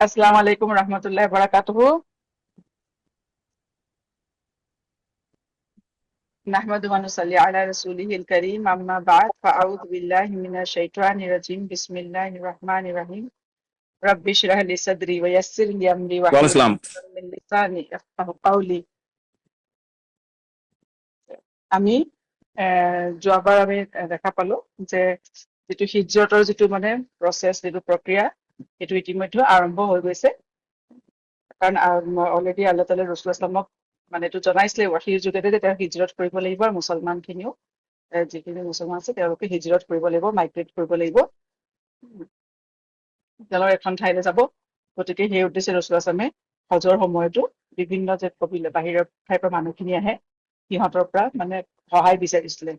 আসসালামু আলাইকুম রহমতুল্লাহ বারাকাতুহু। নাহমাদু ওয়া নুসাল্লি আলা রাসূলিহিল কারীম, আম্মা বা'দ, ফাআউযু বিল্লাহি মিনাশ শাইতানির রাজীম। বিসমিল্লাহির রহমানির রহিম। রাব্বি ইশরাহ লি সাদরি ওয়া ইয়াসসির লি আমরি ওয়ালাইকুম ওয়াহলুল আসসালাম। উকদাতাম মিন লিসানি ইয়াফকাহু কাওলি। আমি যোৱাবাৰ আমি দেখা পালো যে যিটো হিজৰতৰ যিটো মানে প্ৰচেছ, যিটো প্ৰক্ৰিয়া, সেইটো ইতিমধ্যে আৰম্ভ হৈ গৈছে। কাৰণ অলৰেডি আল্লাহ তাআলা ৰাসূল ইছলামক মানে এইটো জনাইছিলে ৱাহীৰ যোগেদি যে তেওঁ হিজৰত কৰিব লাগিব, আৰু মুছলমান খিনিও যিখিনি মুছলমান আছে তেওঁলোকে হিজৰত কৰিব লাগিব, মাইগ্ৰেট কৰিব লাগিব, তেওঁলোকে এখন ঠাইলৈ যাব। গতিকে সেই উদ্দেশ্যে ৰাসূল ইছলামে হজৰ সময়তো বিভিন্ন যে কবিলে বাহিৰৰ ঠাইৰ পৰা মানুহখিনি আহে, সিহঁতৰ পৰা মানে সহায় বিচাৰিছিলে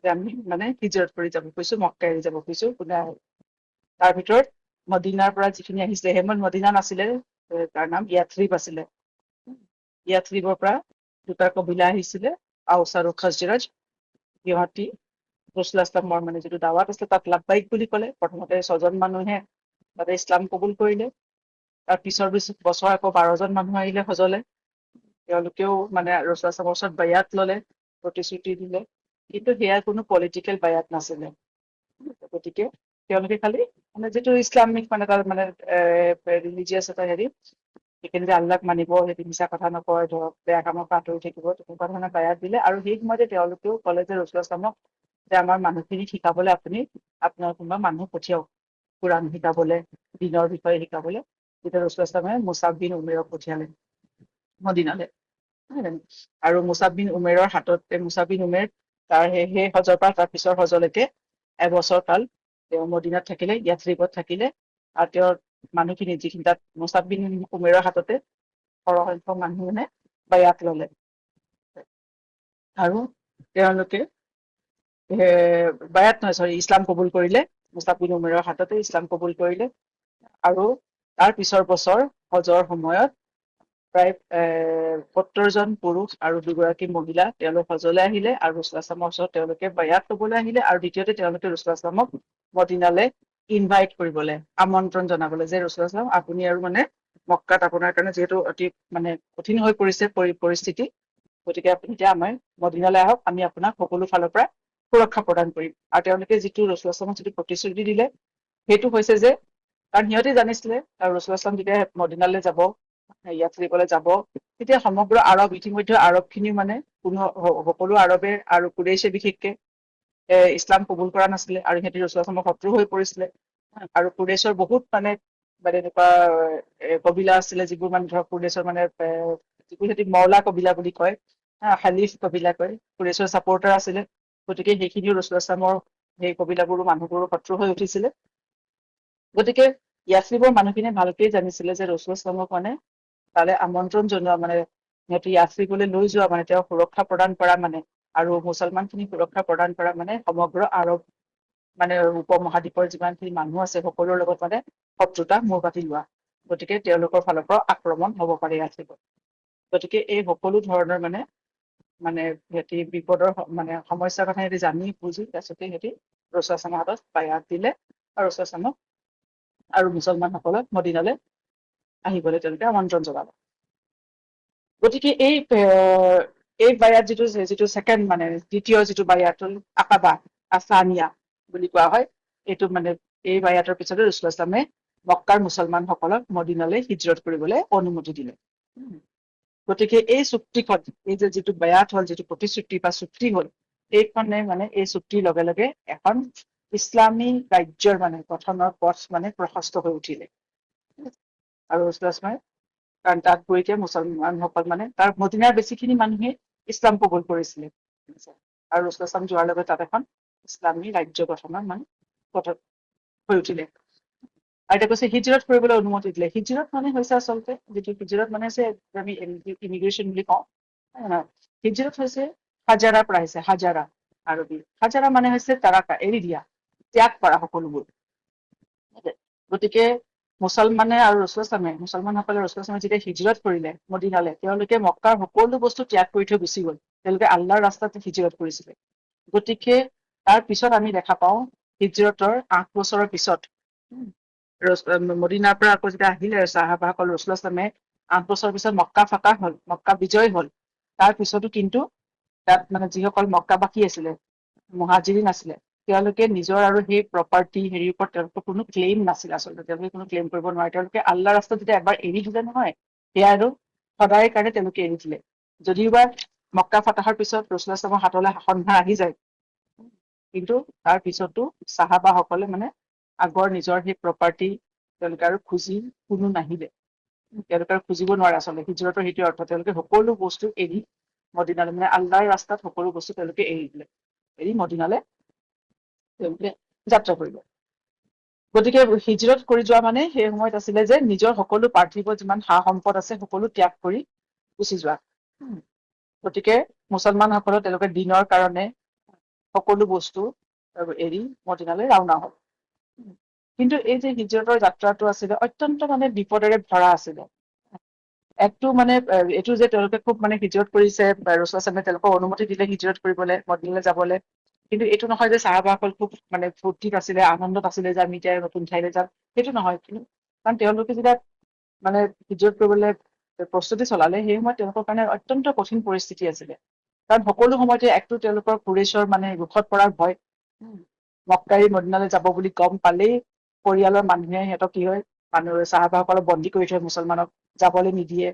যে আমি মানে হিজৰত কৰি যাব খুজিছো, মক্কা এৰি যাব খুজিছো, কোনে আহে। তাৰ ভিতৰত মদিনাৰ পৰা যিখিনি আহিছিলে, সেইসময়ত মদিনা নাছিলে, তাৰ নাম ইয়াথ্ৰিব আছিলে। ইয়াথ্ৰিবৰ পৰা দুটা কবিলা আহিছিলে, আউছ আৰু খাজৰাজ। সিহঁতি ৰাসূল ইছলামৰ মানে যিটো দাৱাত আছিলে তাত লাব্বাইক বুলি ক'লে। প্ৰথমতে 6জন মানুহে তাতে ইছলাম কবুল কৰিলে। তাৰ পিছৰ বছৰ আকৌ 12জন মানুহ আহিলে হজলে। তেওঁলোকেও মানে ৰাসূল ইছলামৰ ওচৰত বায়াত ললে, প্ৰতিশ্ৰুতি দিলে, কিন্তু সেয়া কোনো পলিটিকেল বায়াত নাছিলে। গতিকে তেওঁলোকে খালি মানে যিটো ইছলামিক মানে তাৰ মানে ৰিলিজিয়াছ এটা হেৰি, সেইখিনি যে আল্লাহক মানিব, সেইটো মিছা কথা নকয়, ধৰক বেয়া কামৰ পৰা আঁতৰি থাকিব, তেনেকুৱা ধৰণৰ বায়াত দিলে। আৰু সেই সময়তে তেওঁলোকেও ক'লে যে ৰাসূল ইছলামক যে আমাৰ মানুহখিনি শিকাবলৈ আপুনি আপোনাৰ কোনোবা মানুহ পঠিয়াওক, কোৰাণ শিকাবলৈ, দিনৰ বিষয়ে শিকাবলৈ। তেতিয়া ৰাসূল ইছলামে মুছাব বিন উমেৰক পঠিয়ালে মদিনালে, নহয় জানো? আৰু মুছাব বিন উমেৰৰ হাতত মুছাব বিন উমেৰ তাৰ সেই হজৰ পৰা তাৰ পিছৰ হজলৈকে এবছৰ কাল তেওঁ মদিনাত থাকিলে, ইয়াথ্ৰিবত থাকিলে। আৰু তেওঁৰ মানুহখিনি যিখিনি তাত মুছাব বিন উমেৰৰ হাততে সৰহ সংখ্যক মানুহ মানে বায়াত ললে, আৰু তেওঁলোকে বায়াত নহয়, চৰি, ইছলাম কবুল কৰিলে। মুছাব বিন উমেৰৰ হাততে ইছলাম কবুল কৰিলে। আৰু তাৰ পিছৰ বছৰ হজৰ সময়ত প্ৰায় 70জন পুৰুষ আৰু 2গৰাকী মহিলা তেওঁলোক হজলৈ আহিলে, আৰু ৰাসূল ইছলামৰ ওচৰত তেওঁলোকে বায়াত লবলৈ আহিলে। আৰু দ্বিতীয়তে তেওঁলোকে ৰাসূল ইছলামক মদিনালে ইনভাইট কৰিবলৈ, আমন্ত্ৰণ জনাবলৈ, যে ৰাসূল ইছলাম আপুনি আৰু মানে মক্কাত আপোনাৰ কাৰণে যিহেতু অতি মানে কঠিন হৈ পৰিছে পৰিস্থিতি, গতিকে আপুনি এতিয়া আমাৰ মদিনালৈ আহক, আমি আপোনাক সকলো ফালৰ পৰা সুৰক্ষা প্ৰদান কৰিম। আৰু তেওঁলোকে যিটো ৰাসূল ইছলামক যিটো প্ৰতিশ্ৰুতি দিলে, সেইটো হৈছে যে, কাৰণ সিহঁতে জানিছিলে আৰু ৰাসূল ইছলাম যেতিয়া মদিনালৈ যাব, ইয়াথ্ৰিবলৈ যাব, তেতিয়া সমগ্ৰ আৰৱ, ইতিমধ্যে আৰৱ খিনিও মানে সকলো আৰৱে আৰু কুৰেইছে বিশেষকে ইছলাম কবুল কৰা নাছিলে, আৰু সিহঁতি ৰাসূল ইছলামৰ শত্ৰু হৈ পৰিছিলে। আৰু কুৰেইছৰ বহুত মানে মানে এনেকুৱা কবিলা আছিলে, যিবোৰ মানে ধৰক কুৰেইছৰ মানে যিবোৰ সিহঁতি মৌলা কবিলা বুলি কয়, হালিফ কবিলা কয়, কুৰেইছৰ ছাপৰ্টাৰ আছিলে। গতিকে সেইখিনিও ৰাসূল ইছলামৰ সেই কবিলাবোৰো মানুহবোৰো শত্ৰু হৈ উঠিছিলে। গতিকে ইয়াথ্ৰিবৰ মানুহখিনিয়ে ভালকেই জানিছিলে যে ৰাসূল ইছলামক মানে তালে আমন্ত্ৰণ জনোৱা মানে, সিহঁতি ইয়াথ্ৰিবলৈ লৈ যোৱা মানে, তেওঁ সুৰক্ষা প্ৰদান কৰা মানে, আৰু মুছলমান খিনি সুৰক্ষা প্ৰদান কৰা মানে সমগ্ৰ আৰৱ মানে উপমহাদ্বীপৰ যিমানখিনি মানুহ আছে সকলোৰে লগত মানে শত্ৰুতা মূৰ পাতি লোৱা। গতিকে তেওঁলোকৰ ফালৰ পৰা আক্ৰমণ হ'ব পাৰে ইয়াথ্ৰিবত। গতিকে এই সকলো ধৰণৰ মানে মানে সিহঁতি বিপদৰ মানে সমস্যাৰ কথা সিহঁতি জানি বুজি তাৰপিছতে সিহঁতি ৰাসূল ইছলামৰ হাতত বায়াত দিলে, আৰু ৰাসূল ইছলামক আৰু মুছলমানসকলক মদিনালৈ আহিবলৈ তেওঁলোকে আমন্ত্ৰণ জনালে। গতিকে এই বায়াত যিটো ছেকেণ্ড মানে দ্বিতীয় যিটো বায়াতুল আকাবা আসানিয়া বুলি কোৱা হয়, এইটো মানে এই বায়াতৰ পিছতে ৰাসূল ইছলামে মক্কাৰ মুছলমানসকলক মদিনালৈ হিজৰত কৰিবলৈ অনুমতি দিলে। গতিকে এই চুক্তিখন, এই যে যিটো বায়াত হ'ল, যিটো প্ৰতিশ্ৰুতি বা চুক্তি হ'ল, এইখনে মানে এই চুক্তিৰ লগে লগে এখন ইছলামী ৰাজ্যৰ মানে গঠনৰ পথ মানে প্ৰশস্ত হৈ উঠিলে। আৰু ৰাসূল ইছলামে, কাৰণ তাত গৈ এতিয়া মুছলমানসকল মানে তাৰ মদিনাৰ বেছিখিনি মানুহে ইছলাম কবুল কৰিছিলে, আৰু ৰাসূল ইছলাম যোৱাৰ লগে তাত এখন ইছলামী ৰাজ্য গঠনৰ মানে গঠন হৈ উঠিলে। আৰু এতিয়া কৈছে হিজৰত কৰিবলৈ অনুমতি দিলে। হিজৰত মানে হৈছে আচলতে, যিটো হিজৰত মানে হৈছে আমি ইমিগ্ৰেশ্যন বুলি কওঁ। হিজৰত হৈছে হাজাৰাৰ পৰা আহিছে, হাজাৰা আৰবী। হাজাৰা মানে হৈছে তাৰাকা, এৰি দিয়া, ত্যাগ কৰা সকলোবোৰ। গতিকে মুছলমানে আৰু ৰাসূল ইছলামে, মুছলমানসকলে ৰাসূল ইছলামে যেতিয়া হিজৰত কৰিলে মদিনালে, তেওঁলোকে মক্কাৰ সকলো বস্তু ত্যাগ কৰি থৈ গুচি গ'ল। তেওঁলোকে আল্লাহৰ ৰাস্তাত হিজৰত কৰিছিলে। গতিকে তাৰ পিছত আমি দেখা পাওঁ হিজৰতৰ 8 বছৰৰ পিছত মদিনাৰ পৰা আকৌ যেতিয়া আহিলে চাহাবাসকল ৰচুলামে 8 বছৰ পিছত মক্কা ফাতাহ হল, মক্কা বিজয় হল। তাৰ পিছতো কিন্তু তাত মানে যিসকল মক্কাবাসী আছিলে, মুহাজিৰিন আছিলে, তেওঁলোকে নিজৰ আৰু সেই প্ৰপাৰ্টি হেৰিৰ ওপৰত তেওঁলোকৰ কোনো ক্লেইম নাছিল। আচলতে তেওঁলোকে কোনো ক্লেইম কৰিব নোৱাৰে। তেওঁলোকে আল্লাহ ৰাস্তাত যেতিয়া এবাৰ এৰি দিলে নহয়, সেয়া আৰু সদায় কাৰণে তেওঁলোকে এৰি দিলে। যদিওবা মক্কা ফাতাহৰ পিছত ৰচুলামৰ হাতলৈ শাসনভাৰ আহি যায়, কিন্তু তাৰ পিছতো চাহাবাসকলে মানে আগৰ নিজৰ সেই প্ৰপাৰ্টি তেওঁলোকে আৰু খুজি কোনো নাহিলে। তেওঁলোকে আৰু খুজিব নোৱাৰে। আচলতে হিজৰতৰ সেইটো অৰ্থ, তেওঁলোকে সকলো বস্তু এৰি মদিনালৈ, মানে আল্লাহৰ ৰাস্তাত সকলো বস্তু তেওঁলোকে এৰি দিলে, এৰি মদিনালে তেওঁলোকে যাত্ৰা কৰিলে। গতিকে হিজৰত কৰি যোৱা মানে সেই সময়ত আছিলে যে নিজৰ সকলো পাৰ্থিৱ যিমান সা সম্পদ আছে সকলো ত্যাগ কৰি গুচি যোৱা। গতিকে মুছলমানসকলৰ তেওঁলোকে দিনৰ কাৰণে সকলো বস্তু এৰি মদিনালৈ ৰাওনা হল। কিন্তু এই যে হিজৰতৰ যাত্ৰাটো আছিলে অত্যন্ত মানে বিপদেৰে ভৰা আছিলে। একটো মানে এইটো যে তেওঁলোকে খুব মানে হিজৰত কৰিছে, ৰচুলামে তেওঁলোকক অনুমতি দিলে হিজৰত কৰিবলৈ, মদিনালৈ যাবলৈ। কিন্তু এইটো নহয় যে চাহাবাসকল খুব মানে ফূৰ্তিত আছিলে, আনন্দত আছিলে যে আমি এতিয়া নতুন ঠাইলৈ যাম, সেইটো নহয়। কাৰণ তেওঁলোকে যেতিয়া মানে হিজৰত কৰিবলৈ প্ৰস্তুতি চলালে, সেই সময়ত তেওঁলোকৰ কাৰণে অত্যন্ত কঠিন পৰিস্থিতি আছিলে। কাৰণ সকলো সময়তে একটো তেওঁলোকৰ কুৰেশ্বৰ মানে ৰোষত পৰাৰ ভয়। মক্কাই মদিনালৈ যাব বুলি গম পালেই পৰিয়ালৰ মানুহে সিহঁতক কি হয়, মানুহ চাহাবাসকলক বন্দী কৰি থয়, মুছলমানক যাবলৈ নিদিয়ে,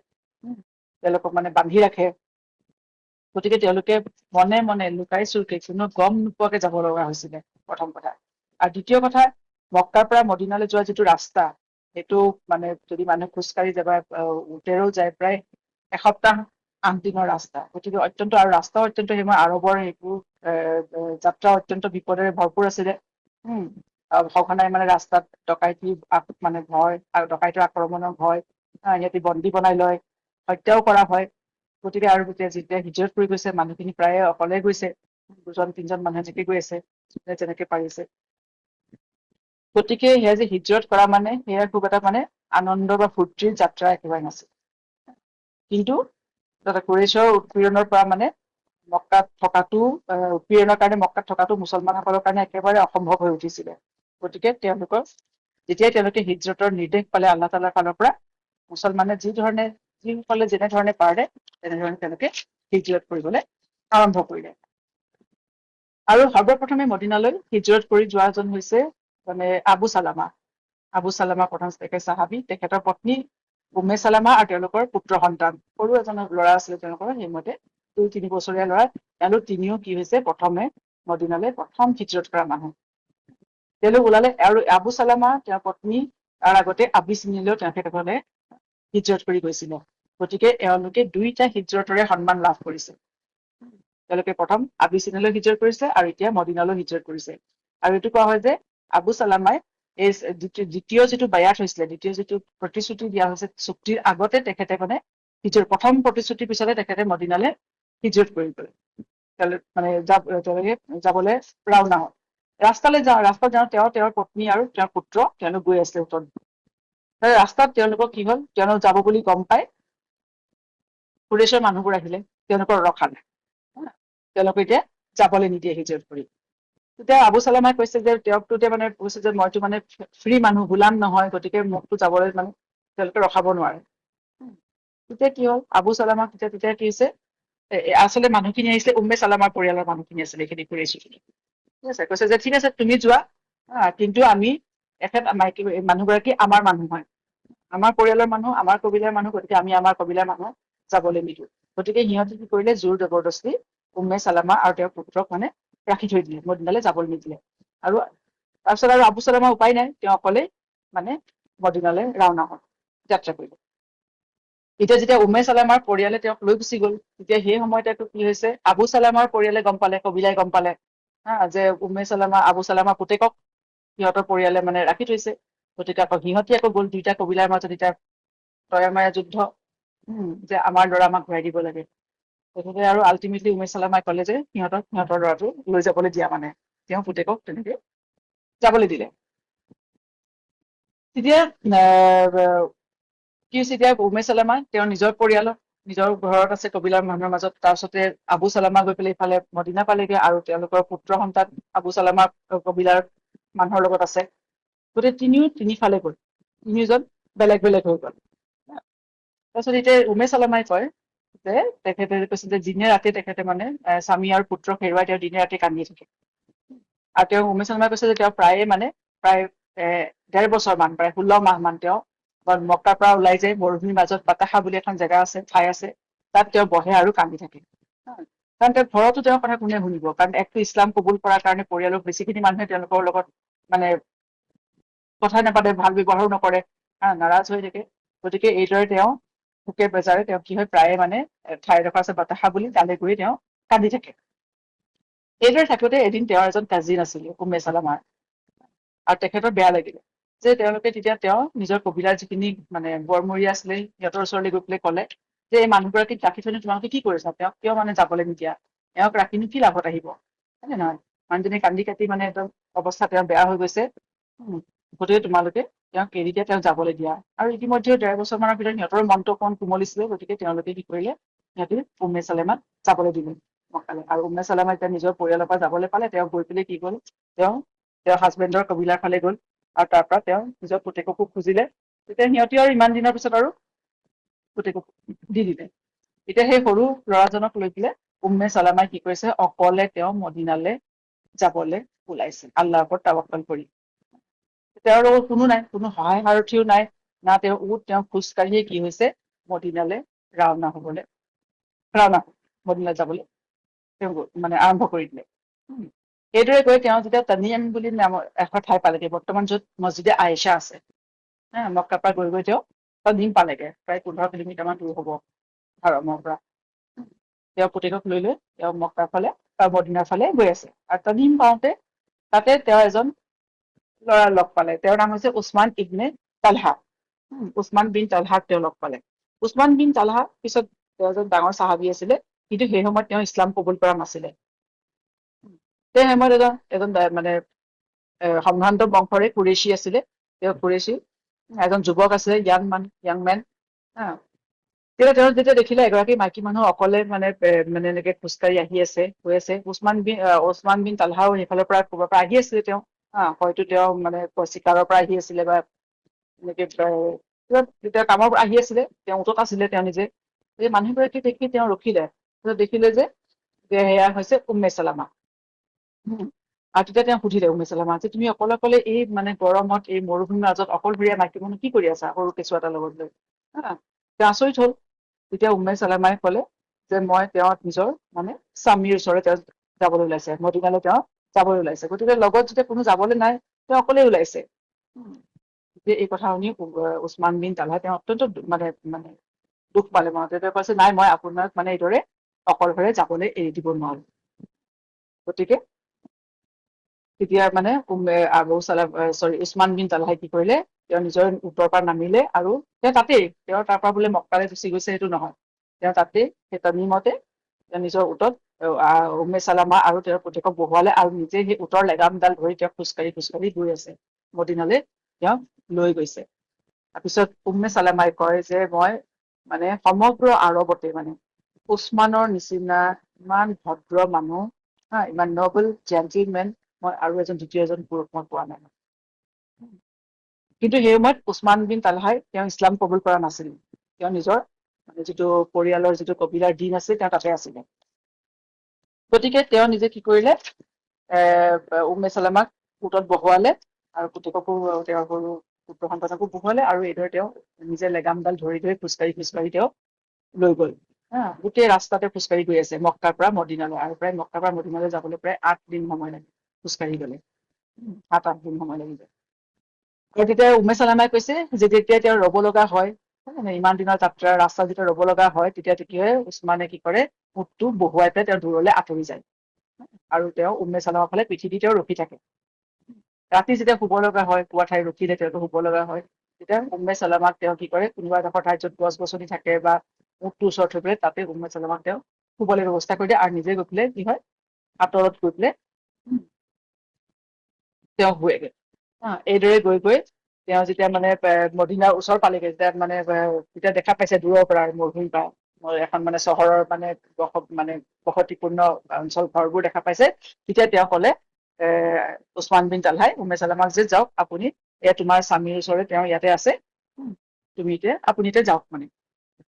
তেওঁলোকক মানে বান্ধি ৰাখে। গতিকে তেওঁলোকে মনে মনে লুকাই চুৰকে কোনো গম নোপোৱাকে যাব লগা হৈছিলে, প্ৰথম কথা। আৰু দ্বিতীয় কথা, মক্কাৰ পৰা মদিনালৈ যোৱা যিটো ৰাস্তা, সেইটো মানে যদি মানুহে খোজকাঢ়ি যায় বা উটেৰেও যায়, প্ৰায় এসপ্তাহ 8 দিনৰ ৰাস্তা। গতিকে অত্যন্ত, আৰু ৰাস্তাও অত্যন্ত সেইবোৰ আৰবৰ সেইবোৰ যাত্ৰা অত্যন্ত বিপদেৰে ভৰপূৰ আছিলে। সঘনাই মানে ৰাস্তাত ডকাইতি মানে ভয়, আৰু ডকাইতৰ আক্ৰমণৰ ভয়, সিহঁতি বন্দী বনাই লয়, হত্যাও কৰা হয়। গতিকে আৰু যেতিয়া হিজৰত কৰি গৈছে, মানুহখিনি প্ৰায়ে অকলে গৈছে, 2-3জন মানুহে যেনেকে গৈ আছে, যেনেকে পাৰিছে। গতিকে সেয়া যে হিজৰত কৰা মানে সেয়া খুব এটা মানে আনন্দ বা ফূৰ্তিৰ যাত্ৰা একেবাৰে নাছিল। কিন্তু তাতে কুৰেশ্বৰ উৎপীড়নৰ পৰা মানে মক্কাত থকাটো, উৎপীড়নৰ কাৰণে মক্কাত থকাটো মুছলমানসকলৰ কাৰণে একেবাৰে অসম্ভৱ হৈ উঠিছিলে। গতিকে যেতিয়াই তেওঁলোকে হিজৰতৰ নিৰ্দেশ পালে আল্লাহ তাআলাৰ ফালৰ পৰা, মুছলমানে যিসকলে যেনেধৰণে পাৰে তেনেধৰণে তেওঁলোকে হিজৰত কৰিবলৈ আৰম্ভ কৰিলে। আৰু সৰ্বপ্ৰথমে মদিনালৈ হিজৰত কৰি যোৱাজন হৈছে মানে আবু চালামা। আবু চালামা প্ৰথম চাহাবী, তেখেতৰ পত্নী উম্মে চালামা আৰু তেওঁলোকৰ পুত্ৰ সন্তান, সৰু এজন ল'ৰা আছিলে তেওঁলোকৰ, সেইমতে 2-3 বছৰীয়া ল'ৰা। তেওঁলোক তিনিও কি হৈছে, প্ৰথমে মদিনালৈ প্ৰথম হিজৰত কৰা মানুহ। তেওঁলোক ওলালে, আৰু আবু চালামা তেওঁৰ পত্নী তাৰ আগতে আবিচিনিয়ালৈ তেখেতসকলে হিজৰত কৰি গৈছিলে। গতিকে এওঁলোকে 2টা হিজৰতৰে সন্মান লাভ কৰিছে। তেওঁলোকে প্ৰথম আবিচিনিয়ালৈ হিজৰত কৰিছে আৰু এতিয়া মদিনালৈ হিজৰত কৰিছে। আৰু এইটো কোৱা হয় যে আবু চালামাই এই দ্বিতীয় যিটো বায়াত হৈছিলে, দ্বিতীয় যিটো প্ৰতিশ্ৰুতি দিয়া হৈছে চুক্তিৰ আগতে, তেখেতে মানে প্ৰথম প্ৰতিশ্ৰুতিৰ পিছতে তেখেতে মদিনালৈ হিজৰত কৰি গ'লে। মানে তেওঁলোকে যাবলৈ ৰাওনা হল। ৰাস্তাত যাওঁ তেওঁৰ পত্নী আৰু তেওঁৰ পুত্ৰ তেওঁলোক গৈ আছে উত্তৰ দিশে। ৰাস্তাত তেওঁলোকক কি হল, তেওঁলোক যাব বুলি গম পাই কুৰেশ্বৰ মানুহবোৰ আহিলে, তেওঁলোকৰ ৰখালে। তেওঁলোকে এতিয়া যাবলৈ নিদিয়ে হিজৰত কৰি। তেতিয়া আবু চালামাই কৈছে যে তেওঁকতো এতিয়া মানে কৈছে যে মইতো মানে ফ্ৰী মানুহ, গোলাম নহয়, গতিকে মোকতো যাবলৈ মানে তেওঁলোকে ৰখাব নোৱাৰে। তেতিয়া কি হল, আবু চালামাক তেতিয়া কি হৈছে, আচলতে মানুহখিনি আহিছিলে উম্মে চালামাৰ পৰিয়ালৰ মানুহখিনি আছিলে, এইখিনি কুৰেশ্ব। ঠিক আছে, কৈছে যে ঠিক আছে তুমি যোৱা, কিন্তু আমি মাইকী মানুহগৰাকী আমাৰ মানুহ হয়, আমাৰ পৰিয়ালৰ মানুহ, আমাৰ কবিলাৰ মানুহ, গতিকে আমি আমাৰ কবিলাৰ মানুহ যাবলৈ নিদিওঁ। গতিকে সিহঁতে কি কৰিলে, জোৰ জবৰদস্তি উম্মে চালামা আৰু তেওঁৰ পুত্ৰক মানে ৰাখি থৈ দিলে, মদিনালৈ যাবলৈ নিদিলে। আৰু তাৰপিছত আৰু আবু চালামাৰ উপায় নাই, তেওঁ অকলেই মানে মদিনালৈ ৰাওনা হল, যাত্ৰা কৰিলে। এতিয়া যেতিয়া উম্মে চালামাৰ পৰিয়ালে তেওঁক লৈ গুচি গল, তেতিয়া সেই সময়তে কি হৈছে, আবু চালামাৰ পৰিয়ালে গম পালে, কবিলাই গম পালে যে উম্মে চালামা, আবু চালামাৰ পুতেকক সিহঁতৰ পৰিয়ালে মানে ৰাখি থৈছে। গতিকে আকৌ সিহঁতি আকৌ গ'ল, 2টা কবিলাৰ মাজত এতিয়া তয়ামায়া যুদ্ধ, যে আমাৰ ল'ৰা আমাক ঘূৰাই দিব লাগে। গতিকে আৰু আল্টিমেটলি উম্মে চালামাই ক'লে যে সিহঁতৰ ল'ৰাটো লৈ যাবলৈ দিয়া, মানে তেওঁ পুতেকক তেনেকে যাবলৈ দিলে। তেতিয়া কি হৈছে, এতিয়া উম্মে চালামা তেওঁৰ নিজৰ পৰিয়ালৰ নিজৰ ঘৰত আছে কবিলাৰ মানুহৰ মাজত, তাৰপিছতে আবু চালামা গৈ পেলাই ইফালে মদিনা পালেগে, আৰু তেওঁলোকৰ পুত্ৰ সন্তান আবু চালামা কবিলাৰ মানুহৰ লগত আছে। গতিকে তিনিফালে গ'ল, তিনিজন বেলেগ বেলেগ হৈ গ'ল। তাৰপিছত এতিয়া উমে চালামাই কয় যে তেখেতে কৈছে যে দিনে ৰাতি তেখেতে মানে স্বামী আৰু পুত্ৰক হেৰুৱাই তেওঁ দিনে ৰাতি কান্দি থাকে। আৰু তেওঁ উমে চালামাই কৈছে যে তেওঁ প্ৰায় ১.৫ বছৰ মান, প্ৰায় ১৬ মাহ মান তেওঁ মক্কাৰ পৰা ওলাই যায় মৰুভূমিৰ মাজত বাতাসা বুলি এখন জেগা আছে, ঠাই আছে, তাত তেওঁ বহে আৰু কান্দি থাকে। কাৰণ তেওঁ ঘৰতো তেওঁৰ কথা কোনে শুনিব, কাৰণ একটো ইছলাম কবুল কৰাৰ কাৰণে পৰিয়ালৰ বেছিখিনি মানুহে তেওঁলোকৰ লগত মানে কথা নাপাতে, ভাল ব্যৱহাৰো নকৰে, নাৰাজ হৈ থাকে। গতিকে এইদৰে তেওঁ ভোকে বেজাৰে তেওঁ কি হয় প্ৰায়ে মানে ঠাইডোখৰ আছে বাতাসা বুলি, তালৈ গৈ তেওঁ কান্দি থাকে। এইদৰে থাকোতে এদিন তেওঁৰ এজন কাজিন আছিলে উম্মে চালামাৰ, আৰু তেখেতৰ বেয়া লাগিলে যে তেওঁলোকে তেতিয়া তেওঁ নিজৰ কবিলাৰ যিখিনি মানে বৰমৰীয়া আছিলে সিহঁতৰ ওচৰলৈ গৈ পেলাই ক'লে যে এই মানুহগৰাকীক ৰাখি থৈনো তোমালোকে কি কৰিছা, তেওঁক কিয় মানে যাবলৈ নিদিয়া, এওঁক ৰাখিনো কি লাভত আহিব, হয় নে নহয়? মানুহজনী কান্দি কাটি মানে একদম অৱস্থা তেওঁৰ বেয়া হৈ গৈছে। গতিকে তোমালোকে তেওঁক এৰি দিয়া, তেওঁক যাবলৈ দিয়া। আৰু ইতিমধ্যে ১.৫ বছৰ মানৰ ভিতৰত সিহঁতৰ মনটো অকণ কোমলিছিলে, গতিকে তেওঁলোকে কি কৰিলে, সিহঁতে উম্মে চালামাক যাবলৈ দিলে মক্কালে। আৰু উম্মে চালামা এতিয়া নিজৰ পৰিয়ালৰ পৰা যাবলৈ পালে, তেওঁ গৈ পেলাই কি গ'ল, তেওঁৰ হাজবেণ্ডৰ কবিলাৰ ফালে গ'ল আৰু তাৰ পৰা তেওঁ নিজৰ পুতেককো খুজিলে। তেতিয়া সিহঁতি আৰু ইমান দিনৰ পিছত আৰু পুতেকক দি দিলে। এতিয়া সেই সৰু ল'ৰাজনক লৈ পেলাই উম্মে চালামাই কি কৰিছে, অকলে তেওঁ মদিনালে যাবলৈ ওলাইছে আল্লাহৰ ওপৰত তাৱাক্কুল কৰি। তেওঁৰ লগত কোনো নাই, কোনো সহায় সাৰথিও নাই, না তেওঁ উট, তেওঁ খোজকাঢ়িয়ে কি হৈছে মদিনালে ৰাওনা মদিনালে যাবলৈ তেওঁ মানে আৰম্ভ কৰি দিলে। এইদৰে গৈ তেওঁ যেতিয়া তানিয়াম বুলি নামৰ এখন ঠাই পালেগে, বৰ্তমান য'ত মছজিদে আয়েছা আছে, মক্কাৰ পৰা গৈ তেওঁ তানিম পালেগে, প্ৰায় ১৫ কিলোমিটাৰ মান দূৰ হ'ব হাৰমৰ পৰা। তেওঁ পুতেকক লৈ তেওঁ মক্কাৰ ফালে বা মদিনাৰ ফালে গৈ আছে। আৰু তানিম পাওঁতে তাতে তেওঁ এজন ল'ৰা লগ পালে, তেওঁৰ নাম হৈছে উছমান ইবনে তালহা। উছমান বিন তালহাক তেওঁ লগ পালে। উছমান বিন তালহা পিছত তেওঁ এজন ডাঙৰ চাহাবী আছিলে, কিন্তু সেই সময়ত তেওঁ ইছলাম কবুল কৰা নাছিলে। সেই সময়ত এজন মানে সম্ভ্ৰান্ত বংশৰে কুৰেশ্বী আছিলে। তেওঁ কুৰেশ্বী এজন যুৱক আছিলে, য়াং মেন। তেওঁ যেতিয়া দেখিলে এগৰাকী মাইকী মানুহ অকলে মানে এনেকে খোজকাঢ়ি আহি আছে, গৈ আছে, উছমান বিন তালহাও সেইফালৰ পৰা ক'ৰবাৰ পৰা আহি আছিলে তেওঁ, হয়তো তেওঁ মানে চিকাৰৰ পৰা আহি আছিলে বা এনেকে তেওঁ কামৰ পৰা আহি আছিলে, তেওঁ উটত আছিলে তেওঁ নিজে। এই মানুহগৰাকী দেখি তেওঁ ৰখিলে, দেখিলে যে সেয়া হৈছে উম্মে চালামা। আৰু তেতিয়া তেওঁ সুধিলে উম্মে চালামা যে তুমি অকলে অকলে এই মানে গৰমত, এই মৰুভূমিৰ মাজত অকলশৰীয়া মাইকী মানুহ কি কৰি আছা সৰু কেঁচুৱা এটাৰ লগত লৈ? তেওঁ আচৰিত হ'ল। তেতিয়া উম্মে চালামাই ক'লে যে মই তেওঁৰ নিজৰ মানে স্বামীৰ ওচৰলৈ তেওঁ যাবলৈ ওলাইছে, মদিনালৈ তেওঁ যাবলৈ ওলাইছে। গতিকে লগত যেতিয়া কোনো যাবলৈ নাই, তেওঁ অকলেই ওলাইছে। এই কথা শুনি উছমান বিন তালহা তেওঁ অত্যন্ত মানে দুখ পালে মনতে। তেওঁ কৈছে নাই, মই আপোনাক মানে এইদৰে অকলশৰে যাবলৈ এৰি দিব নোৱাৰো। গতিকে তেতিয়া মানে উছমান বিন তালহাই কি কৰিলে, তেওঁ নিজৰ উটৰ পৰা নামিলে আৰু তেওঁ তাৰ পৰা বোলে মক্কালে গুচি গৈছে সেইটো নহয়, তেওঁ তাতেই সেই তানিমতে তেওঁ নিজৰ উটত উম্মে চালামা আৰু তেওঁৰ পুতেকক বহুৱালে আৰু নিজে সেই উটৰ লেগামডাল ধৰি তেওঁ খোজকাঢ়ি গৈ আছে মদিনালৈ, তেওঁক লৈ গৈছে। তাৰপিছত উম্মে চালামাই কয় যে মই মানে সমগ্ৰ আৰৱতে মানে উছমানৰ নিচিনা ইমান ভদ্ৰ মানুহ, ইমান নবল জেন্টিলমেন মই আৰু দ্বিতীয় এজন পুৰুষ মই পোৱা নাই। কিন্তু সেই সময়ত উছমান বিন তালহাই তেওঁ ইছলাম কবুল কৰা নাছিল। তেওঁ নিজৰ যিটো পৰিয়ালৰ যিটো কবিলাৰ দিন আছিল, তেওঁ তাতে আছিলে। গতিকে তেওঁ নিজে কি কৰিলে, উম্মে চালামাক উটত বহুৱালে আৰু পুতেককো তেওঁৰ সৰু পুত্ৰ সন্তানকো বহুৱালে, আৰু এইদৰে তেওঁ নিজে লেগামডাল ধৰি খোজকাঢ়ি তেওঁ লৈ গ'ল। গোটেই ৰাস্তাতে খোজকাঢ়ি গৈ আছে মক্কাৰ পৰা মদিনালৈ, আৰু প্ৰায় মক্কাৰ পৰা মদিনালৈ যাবলৈ প্ৰায় ৮ দিন সময় লাগে খোজকাঢ়ি গ'লে, ৭-৮ দিন সময় লাগি যায়। আৰু তেতিয়া উম্মে চালামাই কৈছে যে যেতিয়া তেওঁ ৰ'ব লগা হয়, ইমান দিনৰ যাত্ৰা ৰাস্তা যেতিয়া ৰ'ব লগা হয়, তেতিয়া কি হয়, উছমানে কি কৰে, উটটো বহুৱাই পেলাই তেওঁ দূৰলৈ আঁতৰি যায় আৰু তেওঁ উম্মে চালামাৰ ফালে পিঠি দি তেওঁ ৰখি থাকে। ৰাতি যেতিয়া শুব লগা হয়, পুৱা ঠাই ৰখিলে তেওঁতো শুব লগা হয়, তেতিয়া উম্মে চালামাক তেওঁ কি কৰে, কোনোবা এডোখৰ ঠাইত য'ত গছ-গছনি থাকে বা উটটোৰ ওচৰত থৈ পেলাই তাতে উম্মে চালামাক তেওঁ শুবলৈ ব্যৱস্থা কৰি দিয়ে, আৰু নিজে গৈ পেলাই কি হয়, আঁতৰত গৈ পেলাই তেওঁ শুৱেগে। এইদৰে গৈ তেওঁ যেতিয়া মানে মদিনাৰ ওচৰ পালেগে, যেতিয়া দেখা পাইছে দূৰৰ পৰা মৰুভূমিৰ পৰা এখন মানে চহৰৰ মানে বসতিপূৰ্ণ অঞ্চল ঘৰবোৰ দেখা পাইছে, তেতিয়া তেওঁ ক'লে উছমান বিন তালহাই উম্মে চালামাক যে যাওক আপুনি এয়া তোমাৰ স্বামীৰ ওচৰতে তেওঁ ইয়াতে আছে, আপুনি এতিয়া যাওক মানে।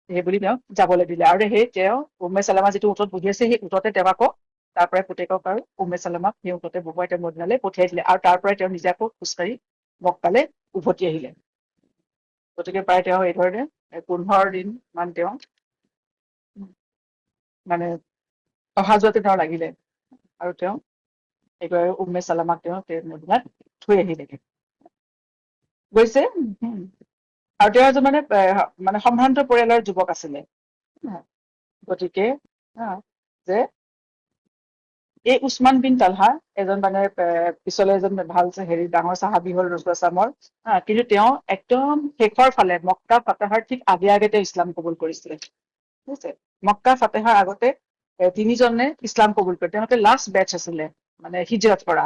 সেই বুলি তেওঁক যাবলৈ দিলে। আৰু সেই তেওঁ উম্মে চালামা যিটো উটত বহি আছে সেই উটতে তেওঁ আকৌ তাৰ পৰাই পুতেকক আৰু উম্মে চালামাক সেই উটতে বহুৱাই তেওঁ মদিনালৈ পঠিয়াই দিলে। আৰু তাৰ পৰাই তেওঁ নিজে আকৌ খোজকাঢ়ি মক্কালৈ উভতি আহিলে। গতিকে প্ৰায় তেওঁ এই ধৰণে 15 দিন মান তেওঁ মানে অহা যোৱাতে তেওঁ লাগিলে। আৰু তেওঁ এইবাৰ উম্মে চালামাক তেওঁ মদিনাত থৈ আহিলেগে। গৈছে আৰু তেওঁ এজন মানে সম্ভ্ৰান্ত পৰিয়ালৰ যুৱক আছিলে। গতিকে যে এই উছমান বিন তালহা এজন মানে পিছলে এজন ভাল ডাঙৰ চাহাবী হল ৰাছূলুল্লাহ সাল্লাল্লাহু আলাইহি ওয়াসাল্লামৰ। কিন্তু তেওঁ একদম শেষৰ ফালে মক্কা ফাতেহাৰ ঠিক আগে আগে তেওঁ ইছলাম কবুল কৰিছিলে। ঠিক আছে, মক্কা ফাতেহাৰ আগতে 3জনে ইছলাম কবুল কৰে। তেওঁলোকে লাষ্ট বেটচ আছিলে মানে হিজৰত কৰা,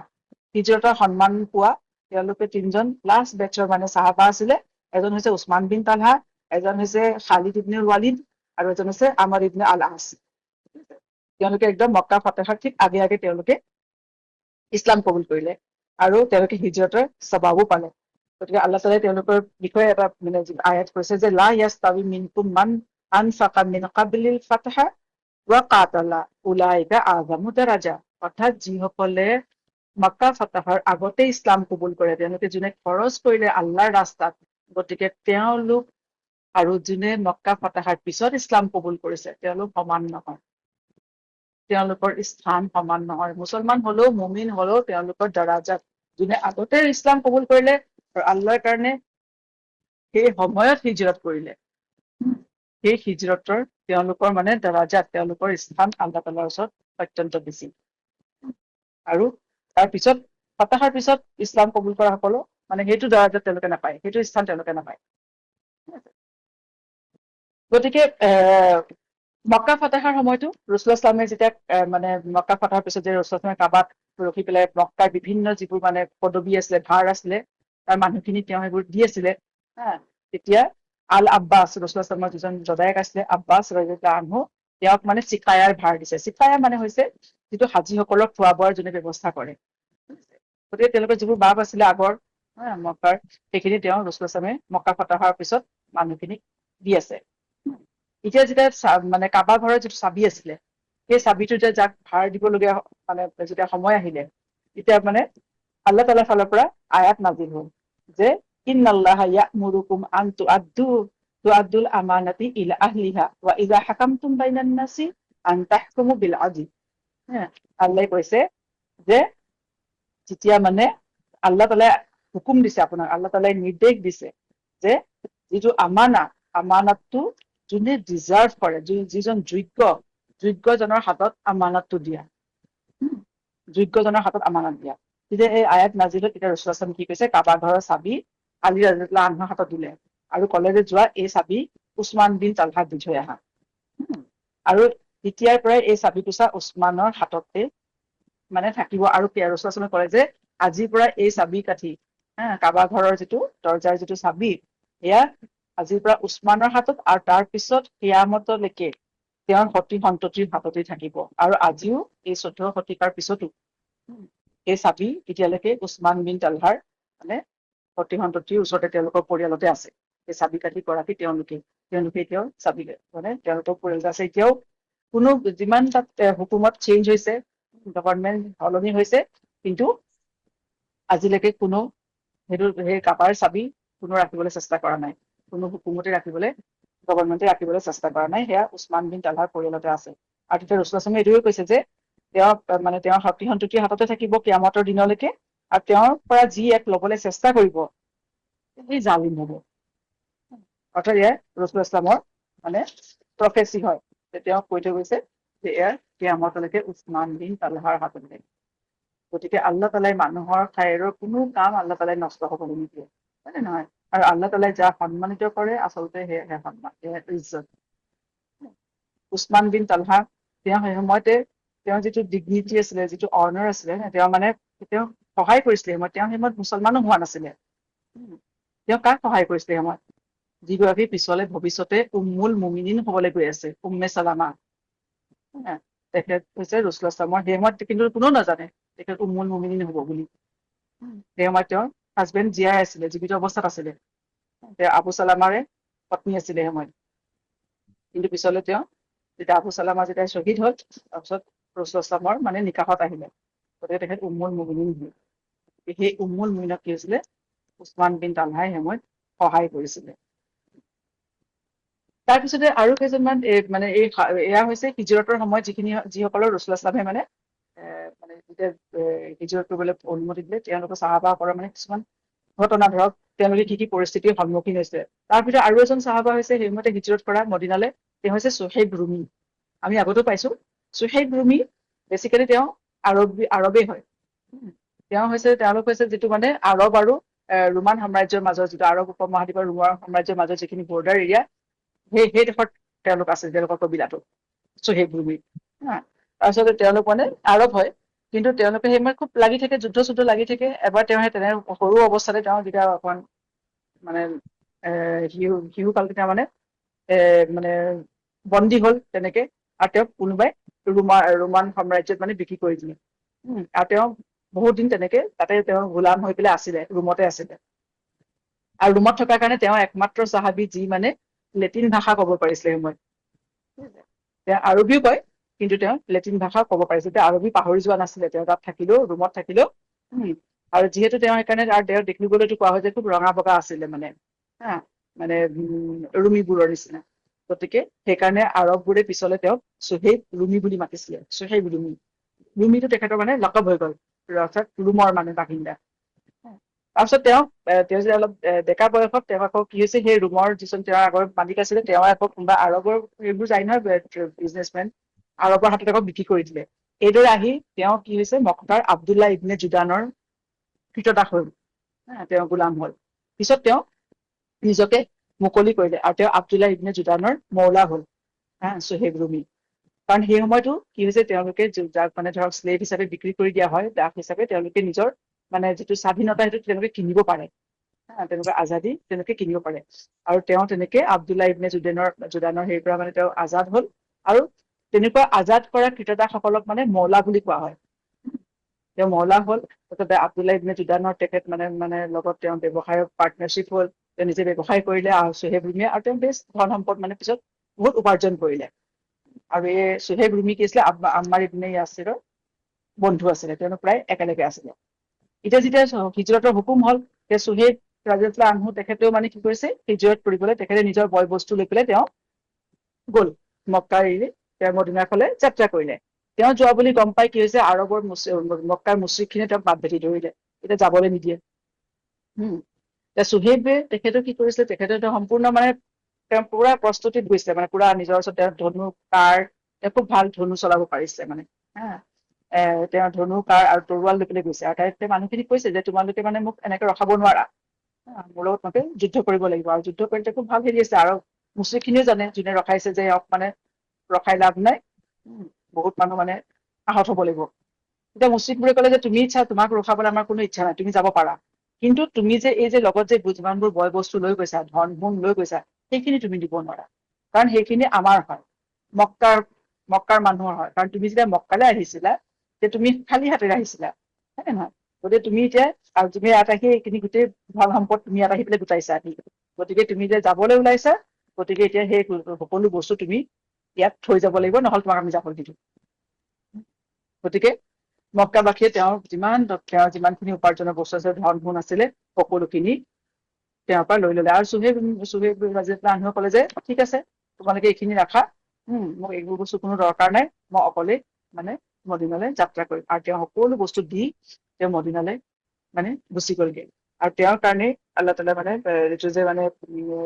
হিজৰতৰ সন্মান পোৱা তেওঁলোকে 3জন লাষ্ট বেটচৰ মানে চাহাবা আছিলে। এজন হৈছে উছমান বিন তালহা, এজন হৈছে খালিদ ইবনে ৱালিদ, আৰু এজন হৈছে আমৰ ইবনে আল আছ। তেওঁলোকে একদম মক্কা ফাতেহাৰ ঠিক আগে আগে তেওঁলোকে ইছলাম কবুল কৰিলে আৰু তেওঁলোকে হিজৰতৰ স্বভাৱো পালে। গতিকে আল্লাহ তাআলাই তেওঁলোকৰ বিষয়ে এটা মানে আয়াত কৈছে যে লা ইয়াস্তাৱি মিনকুম মান আনফাকা মিন কাবলিল ফাতহা ওয়া কাতালা উলাইকা আযামু দাৰাজা। অৰ্থাৎ যিসকলে মক্কা ফাতাহৰ আগতে ইছলাম কবুল কৰে, তেওঁলোকে যোনে খৰচ কৰিলে আল্লাহৰ ৰাস্তাত, গতিকে তেওঁলোক আৰু যোনে মক্কা ফাতাহাৰ পিছত ইছলাম কবুল কৰিছে তেওঁলোক সমান নহয়, তেওঁলোকৰ স্থান সমান নহয়। মুছলমান হলেও মুমিন হলেও তেওঁলোকৰ দাৰাজাত, যোনে আগতে ইছলাম কবুল কৰিলে আৰু আল্লাহৰ কাৰণে সেই সময়ত হিজৰত কৰিলে, সেই হিজৰতৰ তেওঁলোকৰ মানে দাৰাজাত, তেওঁলোকৰ স্থান আল্লাহ তাআলাৰ ওচৰত অত্যন্ত বেছি। আৰু তাৰ পিছত ফাতাহাৰ পিছত ইছলাম কবুল কৰা সকলো মানে সেইটো দাৰাজাত তেওঁলোকে নাপায়, সেইটো স্থান তেওঁলোকে নাপায়। গতিকে মক্কা ফাতাহাৰ সময়তো ৰাছূলুল্লাহ সাল্লাল্লাহু আলাইহি ওয়াসাল্লামে যেতিয়া মানে মক্কা ফাতাহাৰ পিছত যে ৰাছূলুল্লাহ সাল্লাল্লাহু আলাইহি ওয়াসাল্লামে কাবাত ৰখি পেলাই মক্কাৰ বিভিন্ন যিবোৰ মানে পদবী আছিলে, ভাৰ আছিলে, তাৰ মানুহখিনি তেওঁ সেইবোৰ দি আছিলে। তেতিয়া আল আব্বাছ ৰাছূলুল্লাহ সাল্লাল্লাহু আলাইহি ওয়াসাল্লামৰ যিজন জদায়েক আছিলে আব্বাছ ৰাদিয়াল্লাহু আনহু, তেওঁক মানে চিকায়াৰ ভাৰ দিছে। চিকায়া মানে হৈছে যিটো হাজীসকলক খোৱা বোৱাৰ যোনে ব্যৱস্থা কৰে। গতিকে তেওঁলোকৰ যিবোৰ বাপ আছিলে আগৰ মক্কাৰ, সেইখিনি তেওঁ ৰাছূলুল্লাহ সাল্লাল্লাহু আলাইহি ওয়াসাল্লামে মক্কা ফাতাহাৰ পিছত মানুহখিনিক দি আছে। এতিয়া যেতিয়া মানে কাবা ঘৰৰ যিটো চাবি আছিলে, সেই চাবিটো যে যাক ভাৰ দিবলগীয়া মানে যেতিয়া সময় আহিলে, তেতিয়া মানে আল্লাহ তাআলাৰ ফালৰ পৰা আয়াত নাজিল হল যে ইন্নাল্লাহা ইয়া'মুৰুকুম আন তুআদ্দুল আমানাতি ইলা আহলিহা ওয়া ইযা হাকামতুম বাইনান নাসি আন তাহকুমু বিল আদল। আল্লাহ কৈছে যে যেতিয়া মানে আল্লাহ তাআলাই হুকুম দিছে, আপোনাক আল্লাহ তাআলাই নিৰ্দেশ দিছে যে যিটো আমানাতটো যোনে ডিজাৰ্ভ কৰে, যিজন যোগ্যজনৰ হাতত আমানাতটো দিয়া, যোগ্যজনৰ হাতত আমানত দিয়া। তেতিয়া এই আয়াত নাজিলত তেতিয়া ৰাছূলুল্লাহ সাল্লাল্লাহু আলাইহি ওয়াসাল্লাম কি কৈছে, কাবা ঘৰৰ চাবি আলী ৰাদিয়াল্লাহু আনহুৰ হাতত দিলে আৰু ক'লে যে যোৱা এই চাবি উছমান বিন তালহাক দি থৈ আহা। আৰু তেতিয়াৰ পৰাই এই চাবি কোছা উছমানৰ হাততে মানে থাকিব। আৰু ৰাছূলুল্লাহ সাল্লাল্লাহু আলাইহি ওয়াসাল্লামে কলে যে আজিৰ পৰা এই চাবি কাঠি কাবা ঘৰৰ যিটো দৰজাৰ যিটো চাবি, এয়া আজিৰ পৰা উছমানৰ হাতত আৰু তাৰ পিছত কিয়ামতলৈকে তেওঁৰ সতি সন্ততিৰ হাততে থাকিব। আৰু আজিও এই 14 শতিকাৰ পিছতো এই চাবি এতিয়ালৈকে উছমান বিন তালহাৰ মানে সতি সন্ততিৰ ওচৰতে তেওঁলোকৰ পৰিয়ালতে আছে। এই চাবি কাঠি গৰাকী তেওঁলোকে এতিয়াও চাবি মানে তেওঁলোকৰ পৰিয়ালতে আছে। এতিয়াও কোনো যিমান তাত হুকুমত চেঞ্জ হৈছে, গভৰ্ণমেণ্ট সলনি হৈছে, কিন্তু আজিলৈকে কোনো সেই কাবাৰ চাবি কোনো ৰাখিবলৈ চেষ্টা কৰা নাই, কোনো হুকুমতে গভৰ্ণমেণ্টে ৰাখিবলৈ চেষ্টা কৰা নাই। সেয়া উছমান বিন তালহাৰ পৰিয়ালতে আছে। আৰু তেতিয়া ৰাছূলুল্লাহ সাল্লাল্লাহু আলাইহি ওয়াসাল্লামে এইটোৱে কৈছে যে তেওঁৰ সতি সন্ততিৰ হাততে থাকিব কিয়ামতৰ দিনলৈকে, আৰু তেওঁৰ পৰা যি এক লবলৈ চেষ্টা কৰিব সেই জালিম হব। অৰ্থাৎ এয়া ৰাছূলুল্লাহ সাল্লাল্লাহু আলাইহি ওয়াসাল্লামৰ মানে প্ৰফেচি হয় যে তেওঁ কৈ থৈ গৈছে যে এয়া কিয়ামতলৈকে উছমান বিন তালহাৰ হাততে থাকিব। গতিকে আল্লাহ তাআলাই মানুহৰ খাইৰৰ কোনো কাম আল্লাহ তাআলাই নষ্ট হবলৈ নিদিয়ে, হয় নে নহয়? আৰু আল্লাহ তাআলাই যাক সন্মানিত কৰে আচলতে সেয়াহে সন্মান, সেয়াহে ইজ্জত। উছমান বিন তালহা তেওঁ সেই সময়তে তেওঁৰ যিটো ডিগনিটি আছিলে, যিটো অনাৰ আছিলে, তেওঁ মানে তেওঁ সহায় কৰিছিলে। তেওঁ সেই সময়ত মুছলমানো হোৱা নাছিলে। তেওঁ কাক সহায় কৰিছিলে? সময়ত যিগৰাকী পিছলে ভৱিষ্যতে উম্মুল মুমিনিন হবলৈ গৈ আছে, উম্মে চালামা। তেখেত হৈছে ৰাছূলুল্লাহ সাল্লাল্লাহু আলাইহি ওয়াসাল্লামৰ, সেই সময়ত কিন্তু কোনেও নাজানে তেখেত উম্মুল মুমিনিন হব বুলি। সেই সময়ত তেওঁ হাজবেণ্ড জীয়াই আছিলে, জীৱিত অৱস্থাত আছিলে। তেওঁ আবু চালামাৰে পত্নী আছিলে সময়ত। কিন্তু পিছলৈ তেওঁ যেতিয়া আবু চালামা যেতিয়া শ্বহীদ হ'ল, তাৰপিছত ৰসুল ইছলামৰ মানে নিকাহত আহিলে, গতিকে তেখেত উম্মুল মুমিনিন হ'ল। সেই উম্মুল মুমিনক কি হৈছিলে, উছমান বিন তালহাই সময়ত সহায় কৰিছিলে। তাৰপিছতে আৰু কেইজনমান মানে এয়া হৈছে হিজৰতৰ সময়ত যিসকলৰ ৰসুল ইছলামে মানে যেতিয়া হিজৰত কৰিবলৈ অনুমতি দিলে, তেওঁলোকৰ চাহাবাসকলৰ মানে কিছুমান ঘটনা, ধৰক তেওঁলোকে কি কি পৰিস্থিতিৰ সন্মুখীন হৈছে। তাৰ ভিতৰত আৰু এজন চাহাবা হৈছে সেইমতে হিজৰত কৰা মদিনালে, তেওঁ হৈছে সুহেইব ৰুমি। আমি আগতেও পাইছো, সুহেইব ৰুমি বেচিকেলি তেওঁ আৰবেই হয়। তেওঁলোক হৈছে যিটো মানে আৰব আৰু ৰোমান সাম্ৰাজ্যৰ মাজৰ, যিটো আৰব উপমহাদ্বীপ আৰু ৰোমান সাম্ৰাজ্যৰ মাজৰ যিখিনি বৰ্ডাৰ এৰিয়া, সেই দেশত তেওঁলোক আছে, তেওঁলোকৰ কবিলাটো সুহেইব ৰুমি। তাৰপিছতে তেওঁলোক মানে আৰব হয়, কিন্তু তেওঁলোকে সেই সময়ত খুব লাগি থাকে, যুদ্ধ লাগি থাকে। এবাৰ তেওঁ তেনে সৰু অৱস্থাতে তেওঁ যেতিয়া অকমান মানে শিশু কালতে তেওঁ মানে বন্দী হ'ল তেনেকে, আৰু তেওঁক কোনোবাই ৰোমান সাম্ৰাজ্যত মানে বিক্ৰী কৰি দিলে। আৰু তেওঁ বহুত দিন তেনেকে তাতে তেওঁ গোলাম হৈ পেলাই আছিলে, ৰুমতে আছিলে। আৰু ৰুমত থকাৰ কাৰণে তেওঁ একমাত্ৰ চাহাবী যি মানে লেটিন ভাষা ক'ব পাৰিছিলে সময়ত। তেওঁ আৰবীও কয়, কিন্তু তেওঁ লেটিন ভাষাও ক'ব পাৰিছিল। তেওঁ আৰবী পাহৰি যোৱা নাছিলে, তেওঁ তাত থাকিলেও, ৰুমত থাকিলেও। আৰু যিহেতু তেওঁ সেইকাৰণে তেওঁ দেখিবলৈতো কোৱা হয় যে খুব ৰঙা বগা আছিলে মানে, মানে ৰুমিবোৰৰ নিচিনা। গতিকে সেইকাৰণে আৰববোৰে পিছলে তেওঁক সুহেইব ৰুমি বুলি মাতিছিলে, সুহেইব ৰুমি। ৰুমিটো তেখেতৰ মানে লকব হৈ গ'ল, অৰ্থাৎ ৰুমৰ মানে বাসিন্দা। তাৰপিছত তেওঁ যে অলপ ডেকা বয়সত তেওঁ আকৌ কি হৈছে, সেই ৰুমৰ যিজন তেওঁৰ আগৰ মালিক আছিলে, তেওঁ আকৌ কোনোবা আৰবৰ এইবোৰ যায় নহয় বিজনেছমেন, আৰবৰ হাতত আকৌ বিক্ৰী কৰি দিলে। এইদৰে আহি তেওঁ কি হৈছে, মক্কাৰ আব্দুল্লাহ ইবনে জুদানৰ কৃতদাস হ'ল, তেওঁ গোলাম হ'ল। পিছত তেওঁ নিজকে মুকলি কৰিলে, আৰু তেওঁ আব্দুল্লাহ ইবনে জুদানৰ মৌলা হ'ল, সুহেইব ৰুমি। কাৰণ সেই সময়তো কি হৈছে, তেওঁলোকে যাক মানে ধৰক শ্লেভ হিচাপে বিক্ৰী কৰি দিয়া হয়, দাস হিচাপে, তেওঁলোকে নিজৰ মানে যিটো স্বাধীনতা সেইটো তেওঁলোকে কিনিব পাৰে, তেনেকুৱা আজাদী তেওঁলোকে কিনিব পাৰে। আৰু তেওঁ তেনেকে আব্দুল্লাহ ইবনে জুদানৰ হেৰিৰ পৰা মানে তেওঁ আজাদ হ'ল। আৰু তেনেকুৱা আজাদ কৰা কৃতদাসসকলক মানে মৌলা বুলি কোৱা হয়। তেওঁ মৌলা হ'ল। তাৰপিছতে আব্দুল্লাহ ইবনে জুদানৰ তেখেত মানে লগত তেওঁ ব্যৱসায়ৰ পাৰ্টনাৰশ্বিপ হ'ল, তেওঁ নিজে ব্যৱসায় কৰিলে সুহেইব ৰুমিয়ে, আৰু তেওঁ বেছ ধন সম্পদ মানে পিছত বহুত উপাৰ্জন কৰিলে। আৰু এই সুহেইব ৰুমি কি আছিলে, আম্মাৰ ইবনে য়াছিৰৰ বন্ধু আছিলে, তেওঁলোক প্ৰায় একেলগে আছিলে। এতিয়া যেতিয়া হিজৰতৰ হুকুম হ'ল, সুহেইব ৰাদিয়াল্লাহু আনহু তেখেতেও মানে কি কৰিছে, হিজৰত কৰিবলৈ তেখেতে নিজৰ বয় বস্তু লৈ পেলাই তেওঁ গ'ল, মক্কা এৰি তেওঁ মদিনাৰ ফালে যাত্ৰা কৰিলে। তেওঁ যোৱা বুলি গম পাই কি হৈছে, আৰবৰ মক্কাৰ মুশ্ৰিকখিনিয়ে তেওঁক বাট ভেটি ধৰিলে, এতিয়া যাবলৈ নিদিয়ে। এতিয়া সুহেইবে তেখেতেও কি কৰিছিলে, তেখেতে সম্পূৰ্ণ মানে তেওঁ পুৰা প্ৰস্তুতিত গৈছে, মানে পুৰা নিজৰ ওচৰত তেওঁ ধনু কাঁড়, তেওঁ খুব ভাল ধনু চলাব পাৰিছে মানে, তেওঁ ধনু কাঁড় আৰু তৰোৱাল লৈ পেলাই গৈছে। আৰু তেওঁ মানুহখিনিক কৈছে যে তোমালোকে মানে মোক এনেকে ৰখাব নোৱাৰা, মোৰ লগত মতে যুদ্ধ কৰিব লাগিব। আৰু যুদ্ধ কৰিলে খুব ভাল হেৰি আছে, আৰু মুশ্ৰিকখিনিও জানে যোনে ৰখাইছে যে এওঁক মানে ৰখাই লাভ নাই, বহুত মানুহ মানে আহত হ'ব লাগিব। এতিয়া মুশ্ৰিকবোৰে ক'লে যে তুমি তোমাক ৰখাবলৈ আমাৰ কোনো ইচ্ছা নাই, তুমি যাব পাৰা, কিন্তু তুমি যে এই যে লগত যে যিমানবোৰ বয় বস্তু লৈ গৈছা, ধন সোণ লৈ গৈছা, সেইখিনি তুমি দিব নোৱাৰা, কাৰণ সেইখিনি আমাৰ হয়, মক্কাৰ মানুহৰ হয়। কাৰণ তুমি যেতিয়া মক্কালৈ আহিছিলা, যে তুমি খালী হাতেৰে আহিছিলা, হয় নে নহয়? গতিকে তুমি এতিয়া, আৰু তুমি ইয়াত আহি এইখিনি গোটেই ধন সম্পদ তুমি ইয়াত আহি পেলাই গোটাইছা, গতিকে তুমি যে যাবলৈ ওলাইছা, গতিকে এতিয়া সেই সকলো বস্তু তুমি ইয়াত থৈ যাব লাগিব, নহ'লে তোমাক আমি যাবলৈ নিদিওঁ। গতিকে মক্কাবাসীয়ে তেওঁৰ যিমানখিনি উপাৰ্জনৰ বস্তু আছে, ধন সোণ আছিলে, সকলোখিনি তেওঁৰ পৰা লৈ ললে। আৰু সুহেইব ৰাদিয়াল্লাহু আনহুৱে ক'লে যে ঠিক আছে, তোমালোকে এইখিনি ৰাখা, মোক এইবোৰ বস্তু কোনো দৰকাৰ নাই, মই অকলেই মানে মদিনালৈ যাত্ৰা কৰিম। আৰু তেওঁ সকলো বস্তু দি তেওঁ মদিনালৈ মানে গুচি গ'লগে। আৰু তেওঁৰ কাৰণে আল্লাহ তাআলাই মানে এইটো যে মানে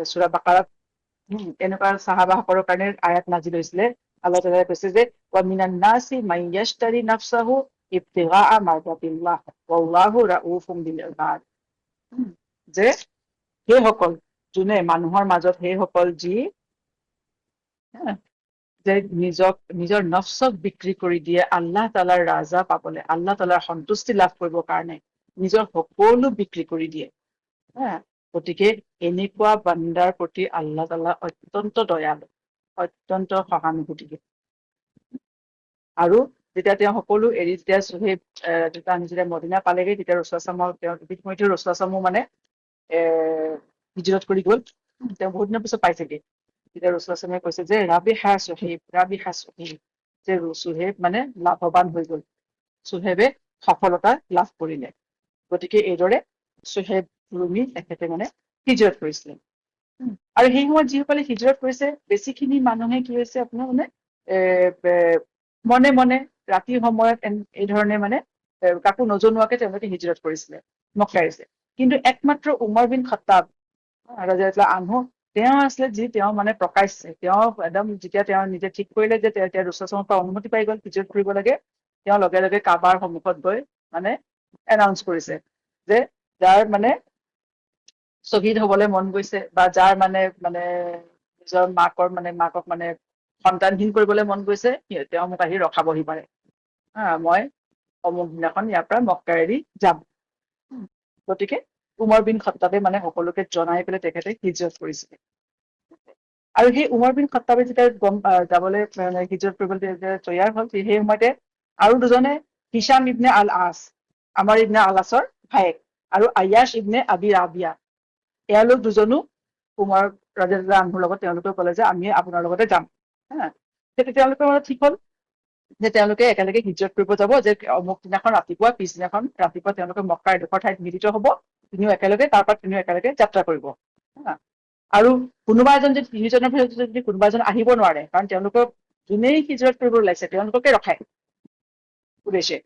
সূৰা বাকাৰাত এনেকুৱা চাহাবাসকলৰ কাৰণে আয়াত নাজিল হৈছিলে। আল্লাহ তাআলাই কৈছে যে ওয়ামিনান নাসি মান ইয়াশতাৰি নাফসাহু ইবতিগাআ মাৰদাতিল্লাহ ওয়াল্লাহু ৰাউফুম বিল ইবাদ, যে সেইসকল যোনে মানুহৰ মাজত সেইসকল যি যে নিজৰ নফচক বিক্ৰী কৰি দিয়ে আল্লাহ তাআলাৰ ৰাজা পাবলৈ, আল্লাহ তাআলাৰ সন্তুষ্টি লাভ কৰিবৰ কাৰণে নিজৰ সকলো বিক্ৰী কৰি দিয়ে। গতিকে এনেকুৱা বান্দাৰ প্ৰতি আল্লাহ তাআলা অত্যন্ত দয়ালু, অত্যন্ত সহানুভূতিশীল। আৰু যেতিয়া তেওঁ সকলো এৰি যেতিয়া সেই যেতিয়া মদিনা পালেগে, তেতিয়া ৰচুলাচামৰ তেওঁ ইতিমধ্যে ৰচুলাচামো মানে হিজৰত কৰি গ'ল। তেওঁ বহুত দিনৰ পিছত পাইছেগে। তেতিয়া ৰচুলাচামে কৈছে যে ৰাবি হা চুহেব, যে চুহেব মানে লাভৱান হৈ গ'ল, চুহেবে সফলতা লাভ কৰিলে। গতিকে এইদৰে চুহেব ৰুমি তেখেতে মানে হিজৰত কৰিছিলে। আৰু সেই সময়ত যিসকলে হিজৰত কৰিছে, বেছিখিনি মানুহে কি হৈছে আপোনাৰ মানে মনে মনে ৰাতিৰ সময়ত এই ধৰণে মানে কাকো নজনোৱাকে তেওঁলোকে হিজৰত কৰিছিলে, মক্কা এৰিছে। কিন্তু একমাত্ৰ উমৰ বিন খত্তাব ৰাদিয়াল্লাহু আনহু, তেওঁ আছিলে যি তেওঁ মানে প্ৰকাশ্যে, তেওঁ একদম যেতিয়া তেওঁ নিজে ঠিক কৰিলে যে তেওঁ ৰচুলাচামৰ পৰা অনুমতি পাই গ'ল হিজৰত কৰিব লাগে, তেওঁ লগে লগে কাবাৰ সন্মুখত গৈ মানে এনাউন্স কৰিছে যে যাৰ মানে শ্বহীদ হবলৈ মন গৈছে, বা যাৰ মানে নিজৰ মাকক মানে সন্তানহীন কৰিবলৈ মন গৈছে, তেওঁ মোক আহি ৰখাবহি পাৰে। মই অমুক দিনাখন ইয়াৰ পৰা মক্কা এৰি যাম। গতিকে উমৰ বিন খত্তাবে মানে সকলোকে জনাই পেলাই তেখেতে হিজৰত কৰিছিলে। আৰু সেই উমৰ বিন খত্তাবে যেতিয়া যাবলৈ হিজৰত কৰিবলৈ তৈয়াৰ হ'ল, সেই সময়তে আৰু দুজনে, হিচাম ইবনে আল আছ, আমাৰ ইবনে আল আছৰ ভায়েক, আৰু আয়াছ ইবনে আবি ৰাবিয়া, এওঁলোক দুজনো উমৰ ৰাদিয়াল্লাহু আনহুৰ লগত তেওঁলোকে ক'লে যে আমি আপোনাৰ লগতে যাম। তেতিয়া তেওঁলোকৰ মানে ঠিক হ'ল যে তেওঁলোকে একেলগে হিজৰত কৰিব যাব, যে অমুক দিনাখন ৰাতিপুৱা, পিছদিনাখন ৰাতিপুৱা তেওঁলোকে মক্কাৰ এডোখৰ ঠাইত মিলিত হ'ব, তিনিও একেলগে, তাৰ পৰা তিনিও একেলগে যাত্ৰা কৰিব। আৰু কোনোবা এজন যদি তিনিজনৰ ভিতৰত যদি কোনোবা এজন আহিব নোৱাৰে, কাৰণ তেওঁলোকক যোনেই হিজৰত কৰিব ওলাইছে তেওঁলোককে ৰখায় কুৰেশে,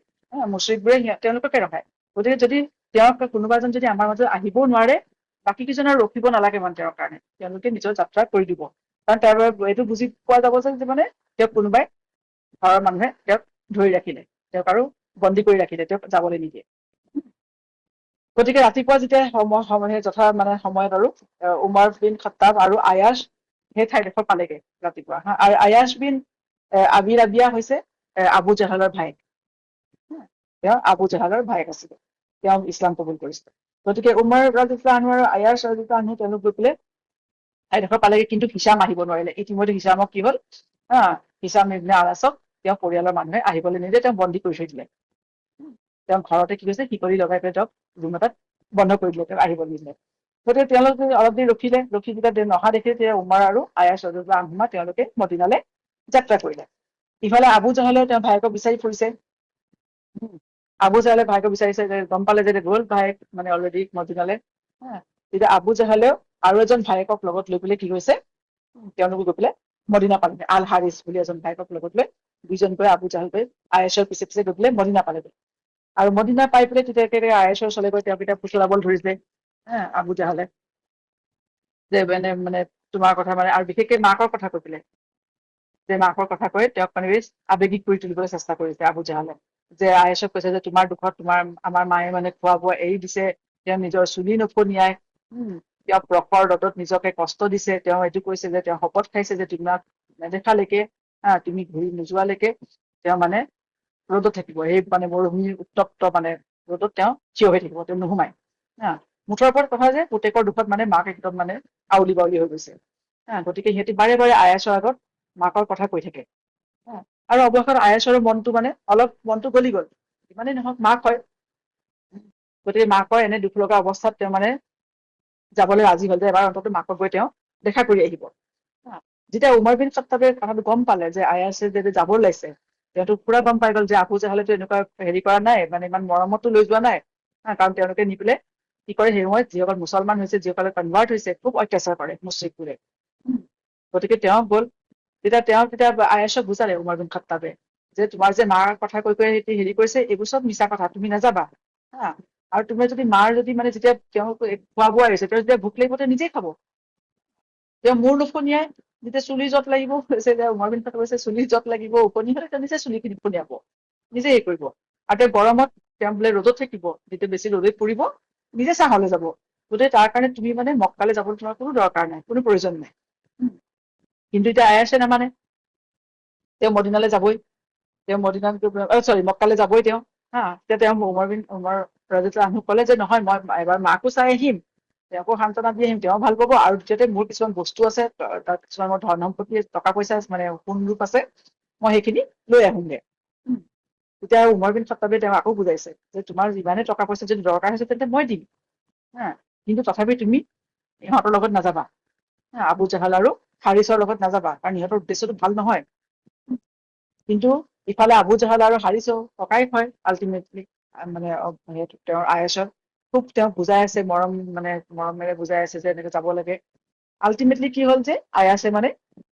মুশ্ৰিকবোৰে তেওঁলোককে ৰখায়। গতিকে যদি তেওঁক কোনোবা এজন যদি আমাৰ মাজত আহিবও নোৱাৰে, বাকী কেইজনৰ ৰখিব নালাগে মানে তেওঁৰ কাৰণে, তেওঁলোকে নিজৰ যাত্ৰা কৰি দিব। কাৰণ তাৰ এইটো বুজি পোৱা যাব যে মানে তেওঁক কোনোবাই ঘৰৰ মানুহে তেওঁক ধৰি ৰাখিলে, তেওঁক আৰু বন্দী কৰি ৰাখিলে, তেওঁক যাবলৈ নিদিয়ে। গতিকে ৰাতিপুৱা যেতিয়া সময়ত আৰু উমৰ বিন খত্তাব আৰু আয়াছ সেই ঠাইডোখৰ পালেগে ৰাতিপুৱা। আৰু আয়াছ বিন আবি ৰাবিয়া হৈছে আবু জাহালৰ ভায়েক। তেওঁ আবু জাহালৰ ভায়েক আছিলে, তেওঁ ইছলাম কবুল কৰিছিলে। গতিকে উমৰ ৰাদিয়াল্লাহু আনহু আৰু আয়াছ ৰাদিয়াল্লাহু আনহু তেওঁলোক গৈ পেলাই ঠাইডোখৰ পালেগে, কিন্তু হিচাম আহিব নোৱাৰিলে। ইতিমধ্যে হিচামক কি হ'ল, হিচাম ইবনে আল আছক তেওঁ পৰিয়ালৰ মানুহে আহিবলৈ নিদিয়ে, তেওঁ বন্দী কৰি থৈ দিলে। তেওঁ ঘৰতে কি কৈছে, শিকলি লগাই পেলাই তেওঁক ৰুম এটাত বন্ধ কৰি দিলে, তেওঁক আহিব নিদিলে। গতিকে তেওঁলোকে অলপ দেৰি ৰখি যেতিয়া নহা দেখি তেতিয়া উমৰ আৰু আয়াছ ৰাদিয়াল্লাহু আনহুমা তেওঁলোকে মদিনালে যাত্ৰা কৰিলে। ইফালে আবু জাহেলেও তেওঁৰ ভায়েকক বিচাৰি ফুৰিছে। আবু জাহেলে ভায়েকক বিচাৰিছে, যে গম পালে যে গ'ল ভায়েক মানে অলৰেডি মদিনালে। তেতিয়া আবু জাহেলেও আৰু এজন ভায়েকক লগত লৈ পেলাই কি কৈছে, তেওঁলোকে গৈ পেলাই মদিনা পালেগে। আল হাৰিছ বুলি এজন ভায়েকক লগত লৈ দুইজনকৈ আবু জাহেল গৈ আয়েছৰ পিছে পিছে গৈ পেলাই মদিনা পালেগৈ। আৰু মদিনা পাই পেলাই তেতিয়া একেবাৰে আয়েছৰ ওচৰলৈ গৈ তেওঁক এতিয়া ফুচলাব ধৰিছে আবু জাহেলে, যে মানে তোমাৰ কথা মানে, আৰু বিশেষকে মাকৰ কথা কৈ পেলাই, যে মাকৰ কথা কৈ তেওঁক মানে আৱেগিক কৰি তুলিবলৈ চেষ্টা কৰিছে আবু জাহেলে। যে আয়েছক কৈছে যে তোমাৰ দুখত আমাৰ মায়ে মানে খোৱা বোৱা এৰি দিছে, তেওঁ নিজৰ চুলি নফনিয়াই তেওঁ প্ৰখৰ ৰ'দত নিজকে কষ্ট দিছে। তেওঁ এইটো কৈছে যে তেওঁ শপত খাইছে যে তোমাক নেদেখালৈকে, তুমি ঘূৰি নোযোৱালৈকে তেওঁ মানে ৰ'দত থাকিব, সেই মানে মৰুভূমিৰ উত্তপ্ত মানে ৰ'দত তেওঁ থিয় হৈ থাকিব, তেওঁ নোসোমায়। মুঠৰ ওপৰত কথা যে পুতেকৰ দুখত মানে মাক একদম মানে আউলি বাউলি হৈ গৈছে। গতিকে সিহঁতি বাৰে বাৰে আয়াছৰ আগত মাকৰ কথা কৈ থাকে। আৰু অৱশেষত আয়াছৰো মনটো গলি গ'ল, ইমানেই নহওক মাক হয়। গতিকে মাকৰ এনে দুখ লগা অৱস্থাত তেওঁ মানে যাবলৈ ৰাজি হ'ল, যে এবাৰ অন্তত মাকক গৈ তেওঁ দেখা কৰি আহিব। যেতিয়া উমৰ বিন খত্তাবে কথাটো গম পালে যে আয়াছে যদি যাব ওলাইছে, তেওঁতো পুৰা গম পাই গ'ল যে আবু জাহেলেতো এনেকুৱা হেৰি কৰা নাই, মানে ইমান মৰমতো লৈ যোৱা নাই। কাৰণ তেওঁলোকে নি পেলাই কি কৰে, সেই সময়ত যিসকল মুছলমান হৈছে, যিসকলে কনভাৰ্ট হৈছে, খুব অত্যাচাৰ কৰে মুশ্ৰিকবোৰে। গতিকে তেওঁ গ'ল, তেতিয়া আয়েছক বুজালে উমৰ বিন খত্তাবে, যে তোমাৰ যে মাৰ কথা কৈ কৈ হেৰি কৰিছে, এইবোৰ চব মিছা কথা, তুমি নাযাবা। আৰু তুমি যদি মাৰ যদি মানে যেতিয়া তেওঁ খোৱা বোৱা আহিছে, তেওঁ যেতিয়া ভোক লাগিব তেওঁ নিজেই খাব। তেওঁ মূৰ নুফনিয়াই, যেতিয়া চুলি যত লাগিব কৈছে, যে উমৰ বিন খত্তাবে কৈছে চুলি যত লাগিব ওকণি হলে তেওঁ নিজে চুলিখিনি ফনিয়াব, নিজে হেৰি কৰিব। আৰু তেওঁ গৰমত তেওঁ বোলে ৰ'দত থাকিব, যেতিয়া বেছি ৰ'দত পৰিব নিজে ছাঁহলৈ যাব। গতিকে তাৰ কাৰণে তুমি মানে মক্কালৈ যাবলৈ তোমাৰ কোনো দৰকাৰ নাই, কোনো প্ৰয়োজন নাই। কিন্তু এতিয়া আয়াছে নামানে, তেওঁ মদিনালৈ যাবই, মক্কালৈ যাবই তেওঁ। তেতিয়া তেওঁ উমৰ ৰাদিয়াল্লাহু আনহুক ক'লে যে নহয়, মই এবাৰ মাকো চাই আহিম, তেওঁকো সান্তনা দি আহিম, তেওঁ ভাল পাব, আৰু দ্বিতীয়তে মোৰ কিছুমান বস্তু আছে, তাত কিছুমান মোৰ ধন সম্পত্তি টকা পইচা মানে সোণ ৰূপ আছে, মই সেইখিনি লৈ আহোঁগে। তেতিয়া উমৰ বিন খাত্তাবে তেওঁ আকৌ বুজাইছে যে তোমাৰ যিমানে টকা পইচা যদি দৰকাৰ হৈছে তেন্তে মই দিম, কিন্তু তথাপি তুমি ইহঁতৰ লগত নাযাবা, আবু জাহাল আৰু হাৰিছৰ লগত নাযাবা, কাৰণ ইহঁতৰ উদ্দেশ্যটো ভাল নহয়। কিন্তু ইফালে আবু জাহাল আৰু হাৰিছও ককাই হয় আল্টিমেটলি, মানে তেওঁৰ আয়েছৰ খুব তেওঁক বুজাই আছে, মৰমেৰে বুজাই আছে যে এনেকে যাব লাগে। আল্টিমেটলি কি হ'ল যে আয়াছে মানে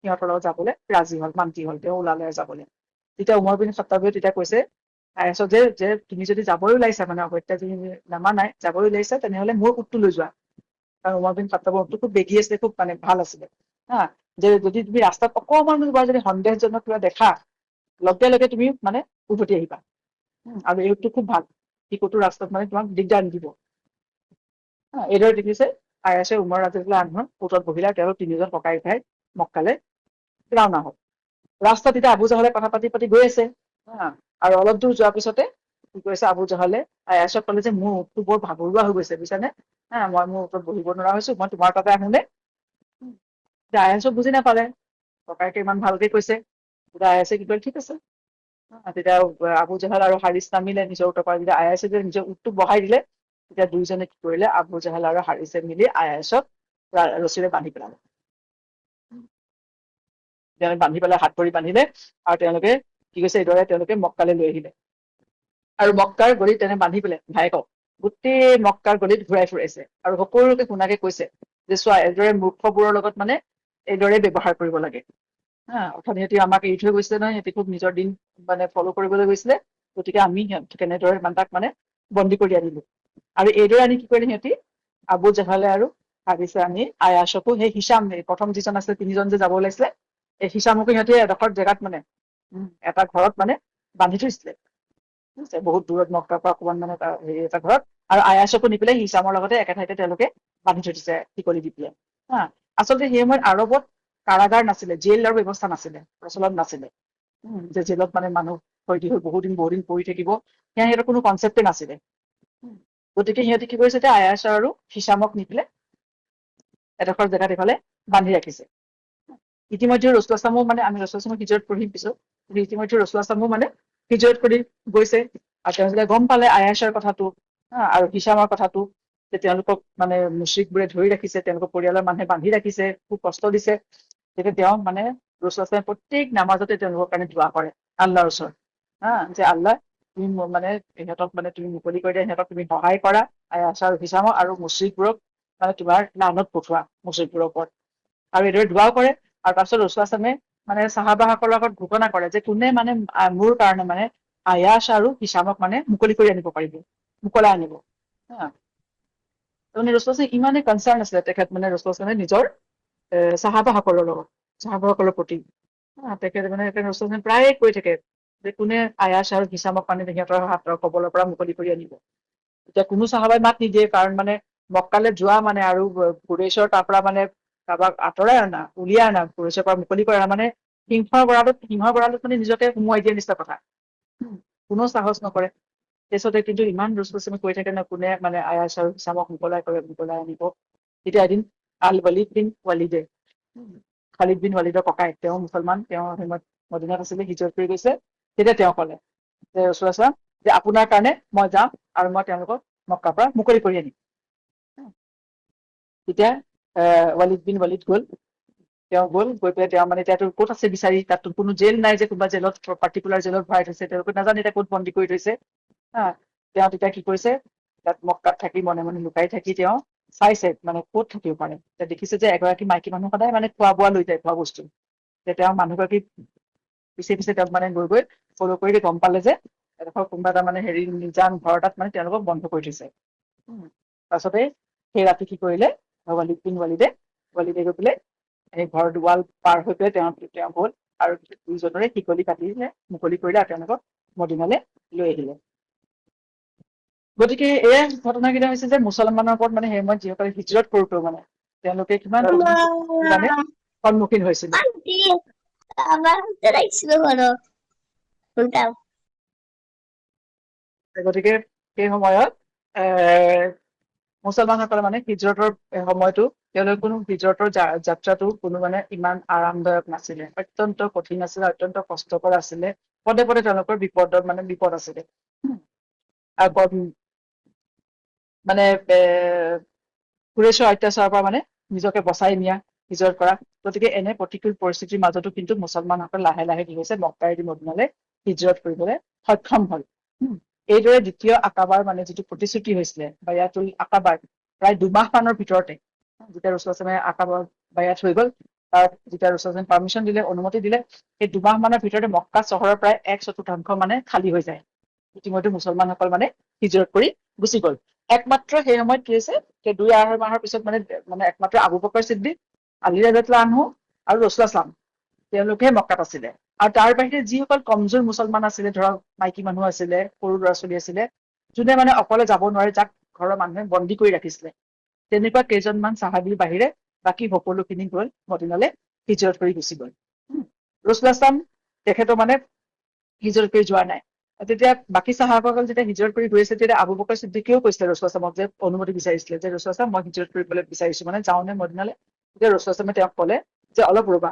সিহঁতৰ লগত যাবলৈ ৰাজি হল, মান্তি হল, তেওঁ ওলালে যাবলৈ। তেতিয়া উমৰ বিন খাত্তাবেও তেতিয়া কৈছে আয়াছক যে তুমি যদি যাবই ওলাইছা, মানে অগত্যা যদি নামানাই যাবই ওলাইছা, তেনেহলে মোৰ উটটো লৈ যোৱা। কাৰণ উমৰ বিন খাত্তাবৰ উটটো খুব বেগী আছিলে, খুব মানে ভাল আছিলে, যে যদি তুমি ৰাস্তাত অকণমান যদি সন্দেহজনক কিবা দেখা, লগে লগে তুমি মানে উভতি আহিবা, আৰু এই উটটো খুব ভাল, সি ক'তো ৰাস্তাত মানে তোমাক দিগদাৰ নিদিব। এইদৰে দেখিছে আয়াছে উমৰ ৰাজিয়াল্লাহু আনহুৰ উটত বহিলে, তেওঁলোক তিনিজন ককাই ভাই মক্কালে ৰাওনা হল। ৰাস্তাত এতিয়া আবু জাহালে কথা পাতি পাতি গৈ আছে, আৰু অলপ দূৰ যোৱাৰ পিছতে কি কৰিছে আবু জাহালে আয়াছক ক'লে যে মোৰ উটটো বৰ ভাগৰুৱা হৈ গৈছে বুজিছানে, মই মোৰ উটত বহিব নোৱাৰা হৈছো, মই তোমাৰ তাতে আহোনে? আয়াছক বুজি নাপালে, ককাইকে ইমান ভালকে কৈছে। তেতিয়া আয়াছে কি কৰিলে, ঠিক আছে। তেতিয়া আবু জাহাল আৰু হাৰিছ নামিলে নিজৰ উটৰ পৰা। যেতিয়া আয়াছে যে নিজৰ উটটো বহাই দিলে, তেতিয়া দুইজনে কি কৰিলে, আবু জাহাল আৰু হাৰিছে মিলি আয়াছক ৰছীৰে বান্ধি পেলালে। তেওঁলোকে বান্ধি পেলাই হাত ভৰি বান্ধিলে, আৰু তেওঁলোকে কি কৈছে এইদৰে তেওঁলোকে মক্কালৈ লৈ আহিলে। আৰু মক্কাৰ গলিত তেনে বান্ধি পেলাই ভায়েকক গোটেই মক্কাৰ গলিত ঘূৰাই ফুৰাইছে, আৰু সকলোকে শুনাকে কৈছে যে চোৱা, এইদৰে মূৰ্খবোৰৰ লগত মানে এইদৰে ব্যৱহাৰ কৰিব লাগে। অৰ্থাৎ সিহঁতি আমাক এৰি থৈ গৈছিলে নহয়, সিহঁতি খুব নিজৰ দিন মানে ফল' কৰিবলৈ গৈছিলে, গতিকে আমি কেনেদৰে তাক মানে বন্দী কৰি আনিলো। আৰু এইদৰে আনি কি কৰিলে সিহঁতি, আবু জাহালে আৰু হাৰিছে আনি আয়াছকো সেই হিচাম, প্ৰথম যিজন আছিলে তিনিজন যে যাব ওলাইছিলে, এই হিচামকো সিহঁতি এডোখৰ জেগাত মানে এটা ঘৰত মানে বান্ধি থৈছিলে, বহুত দূৰত মক্কাৰ পৰা অকমান মানে হেৰি এটা ঘৰত। আৰু আয়াছকো নি পেলাই হিচামৰ লগতে একে ঠাইতে তেওঁলোকে বান্ধি থৈ দিছে শিকলি দি পেলাই। আচলতে সেই সময়ত আৰবত কাৰাগাৰ নাছিলে, জেইলৰ ব্যৱস্থা নাছিলে, প্ৰচলন নাছিলে, যে জেলত মানে মানুহ কয়দী হৈ বহুদিন পৰি থাকিব, সিহঁতৰ কোনো কনচেপ্টে নাছিলে। গতিকে সিহঁতি কি কৰিছে, আয়াছ আৰু হিচামক নি পেলাই এডোখৰ জেগাত এইফালে বান্ধি ৰাখিছে। ইতিমধ্যে ৰসুল আসলামো মানে, আমি ৰসুল আসলামক হিজৰত পঢ়িম পিছত, ইতিমধ্যে ৰসুল আসলামো মানে হিজৰত কৰি গৈছে, আৰু তেওঁলোকে গম পালে আয়াছৰ কথাটো আৰু হিচামৰ কথাটো, যে তেওঁলোকক মানে মুশ্ৰিকবোৰে ধৰি ৰাখিছে, তেওঁলোকৰ পৰিয়ালৰ মানুহে বান্ধি ৰাখিছে, খুব কষ্ট দিছে। তেতিয়া তেওঁ মানে ৰসুল আসলামে প্ৰত্যেক নামাজতে তেওঁলোকৰ কাৰণে দোৱা কৰে আল্লাহৰ ওচৰত, যে আল্লাহ তুমি মানে ইহঁতক মানে তুমি মুকলি কৰি দিয়া, সিহঁতক তুমি সহায় কৰা আয়াছ আৰু হিচামক, আৰু মুশ্ৰিকবোৰক মানে তোমাৰ লানত পঠোৱা মুশ্ৰিকবোৰৰ ওপৰত। আৰু এইদৰে দোৱাও কৰে। আৰু তাৰপিছত ৰসুল আসলামে মানে চাহাবাসকলৰ লগত ঘোষণা কৰে যে কোনে মানে মোৰ কাৰণে মানে আয়াছ আৰু হিচামক মানে মুকলি কৰি আনিব পাৰিব, মোকলাই আনিব। তাৰমানে ৰসুল আসলামে ইমানেই কনচাৰ্ণ আছিলে তেখেত, মানে ৰসুল আসলামে নিজৰ চাহাবাসকলৰ লগত, চাহাবাসকলৰ প্ৰতি। তেখেতে মানে ৰসুল আসলামে প্ৰায়ে কৈ থাকে যে কোনে আয়াছ আৰু হিচামক মানে সিহঁতৰ হাতৰ কবলৰ পৰা মুকলি কৰি আনিব। এতিয়া কোনো চাহাবাই মাত নিদিয়ে, কাৰণ মানে মক্কালে যোৱা মানে আৰু কুৰেশ্বৰ তাৰ পৰা মানে কাৰোবাক আঁতৰাই অনা, উলিয়াই অনা, কুৰেশ্বৰ পৰা মুকলি কৰা মানে সিংহৰ গঁড়ালত মানে নিজকে সোমোৱাই দিয়া নিচিনা কথা। কোনো সাহস নকৰে। তাৰপিছতে কিন্তু ইমান ৰসুল আসলামে কৈ থাকে ন, কোনে মানে আয়াছ আৰু হিচামক মুকলাই আনিব। তেতিয়া এদিন আল ৱালিদ বিন ৱালিদে, খালিদ বিন ৱালিদৰ ককাই, তেওঁ মুছলমান, তেওঁ সময়ত মদিনাত আছিলে, হিজৰত কৰি গৈছে। তেতিয়া তেওঁ ক'লে যে ৰসুল আসলাম, যে আপোনাৰ কাৰণে মই যাম আৰু মই তেওঁলোকক মক্কাৰ পৰা মুকলি কৰি আনিম। তেতিয়া ৱালিদ বিন ৱালিদ গৈ পেলাই তেওঁ মানে এতিয়াতো ক'ত আছে বিচাৰি, তাতো কোনো জেল নাই যে কোনোবা জেলত পাৰ্টিকুলাৰ জেলত ভৰাই থৈছে, তেওঁলোকে নাজানে এতিয়া ক'ত বন্দী কৰি থৈছে। তেওঁ তেতিয়া কি কৰিছে, তাত মক্কাত থাকি মনে মনে লুকাই থাকি তেওঁ চাইছে মানে ক'ত থাকিব পাৰে। তেওঁ দেখিছে যে এগৰাকী মাইকী মানুহ সদায় মানে খোৱা বোৱা লৈ যায়, খোৱা বস্তু। তেওঁ মানুহগৰাকী পিছে পিছে তেওঁক মানে গৈ ফল' কৰি গম পালে যে এডোখৰ কোনোবা এটা মানে হেৰি নিজান ঘৰ এটাত মানে তেওঁলোকক বন্ধ কৰি থৈছে। তাৰপাছতে সেই ৰাতি কি কৰিলে, ৱালিদ বিন ৱালিদে গৈ পেলাই সেই ঘৰ দুৱাল পাৰ হৈ পেলাই তেওঁ গ'ল, আৰু দুইজনৰে শিকলি কাটি মুকলি কৰিলে, আৰু তেওঁলোকক মদিনালে লৈ আহিলে। গতিকে এই ঘটনাকেইটা হৈছে যে মুছলমানৰ ওপৰত মানে সেই সময়ত যিসকলে হিজৰত কৰোঁতেও মানে তেওঁলোকে কিমান মানে সন্মুখীন হৈছিলে। গতিকে সেই সময়ত মুছলমানসকলে মানে হিজৰতৰ সময়টো তেওঁলোকৰ কোনো হিজৰতৰ যাত্ৰাটো কোনো মানে ইমান আৰামদায়ক নাছিলে, অত্যন্ত কঠিন আছিলে, অত্যন্ত কষ্টকৰ আছিলে, পদে পদে তেওঁলোকৰ বিপদ আছিলে। আৰু মানে কুৰেশ্বৰ অত্যাচাৰৰ পৰা মানে নিজকে বচাই নিয়া, হিজৰত কৰা। গতিকে এনে প্ৰতিকূল পৰিস্থিতিৰ মাজতো কিন্তু মুছলমানসকল লাহে লাহে কি হৈছে, মক্কা এৰি মদিনালৈ হিজৰত কৰিবলৈ সক্ষম হল। এইদৰে দ্বিতীয় আকাবাৰ মানে যিটো প্ৰতিশ্ৰুতি হৈছিলে বায়াতুল আকাবাৰ, প্ৰায় 2 মাহ মানৰ ভিতৰতে যেতিয়া ৰাছুল আকাবাৰ বায়াত হৈ গল, তাৰ যেতিয়া ৰাছুল পাৰ্মিশ্যন দিলে, অনুমতি দিলে, সেই 2 মাহ মানৰ ভিতৰতে মক্কা চহৰৰ প্ৰায় 1/4 মানে খালী হৈ যায়। ইতিমধ্যে মুছলমানসকল মানে হিজৰত কৰি গুচি গল। একমাত্ৰ সেই সময়ত কি হৈছে, সেই 2-2.5 মাহৰ পিছত মানে একমাত্ৰ আবু বকৰ ছিদ্দিক, আলী ৰাদিয়াল্লাহু আনহু আৰু ৰাছুল তেওঁলোকে মক্কাত আছিলে। আৰু তাৰ বাহিৰে যিসকল কমজোৰ মুছলমান আছিলে, ধৰক মাইকী মানুহ আছিলে, সৰু ল'ৰা ছোৱালী আছিলে, যোনে মানে অকলে যাব নোৱাৰে, যাক ঘৰৰ মানুহে বন্দী কৰি ৰাখিছিলে, তেনেকুৱা কেইজনমান চাহাবীৰ বাহিৰে বাকী সকলোখিনি গল মদিনালৈ হিজৰত কৰি গুচি গল। ৰাছুল তেখেতৰ মানে হিজৰত কৰি যোৱা নাই। তেতিয়া বাকী চাহাবাসকল যেতিয়া হিজৰত কৰি গৈ আছে, তেতিয়া আবু বকৰ ছিদ্দিকেও কৈছিলে ৰাছুল যে অনুমতি বিচাৰিছিলে যে ৰাছুল মই হিজৰত কৰিবলৈ বিচাৰিছো, মানে যাওঁনে মদিনালৈ। তেতিয়া ৰাছুল তেওঁক কলে যে অলপ ৰবা,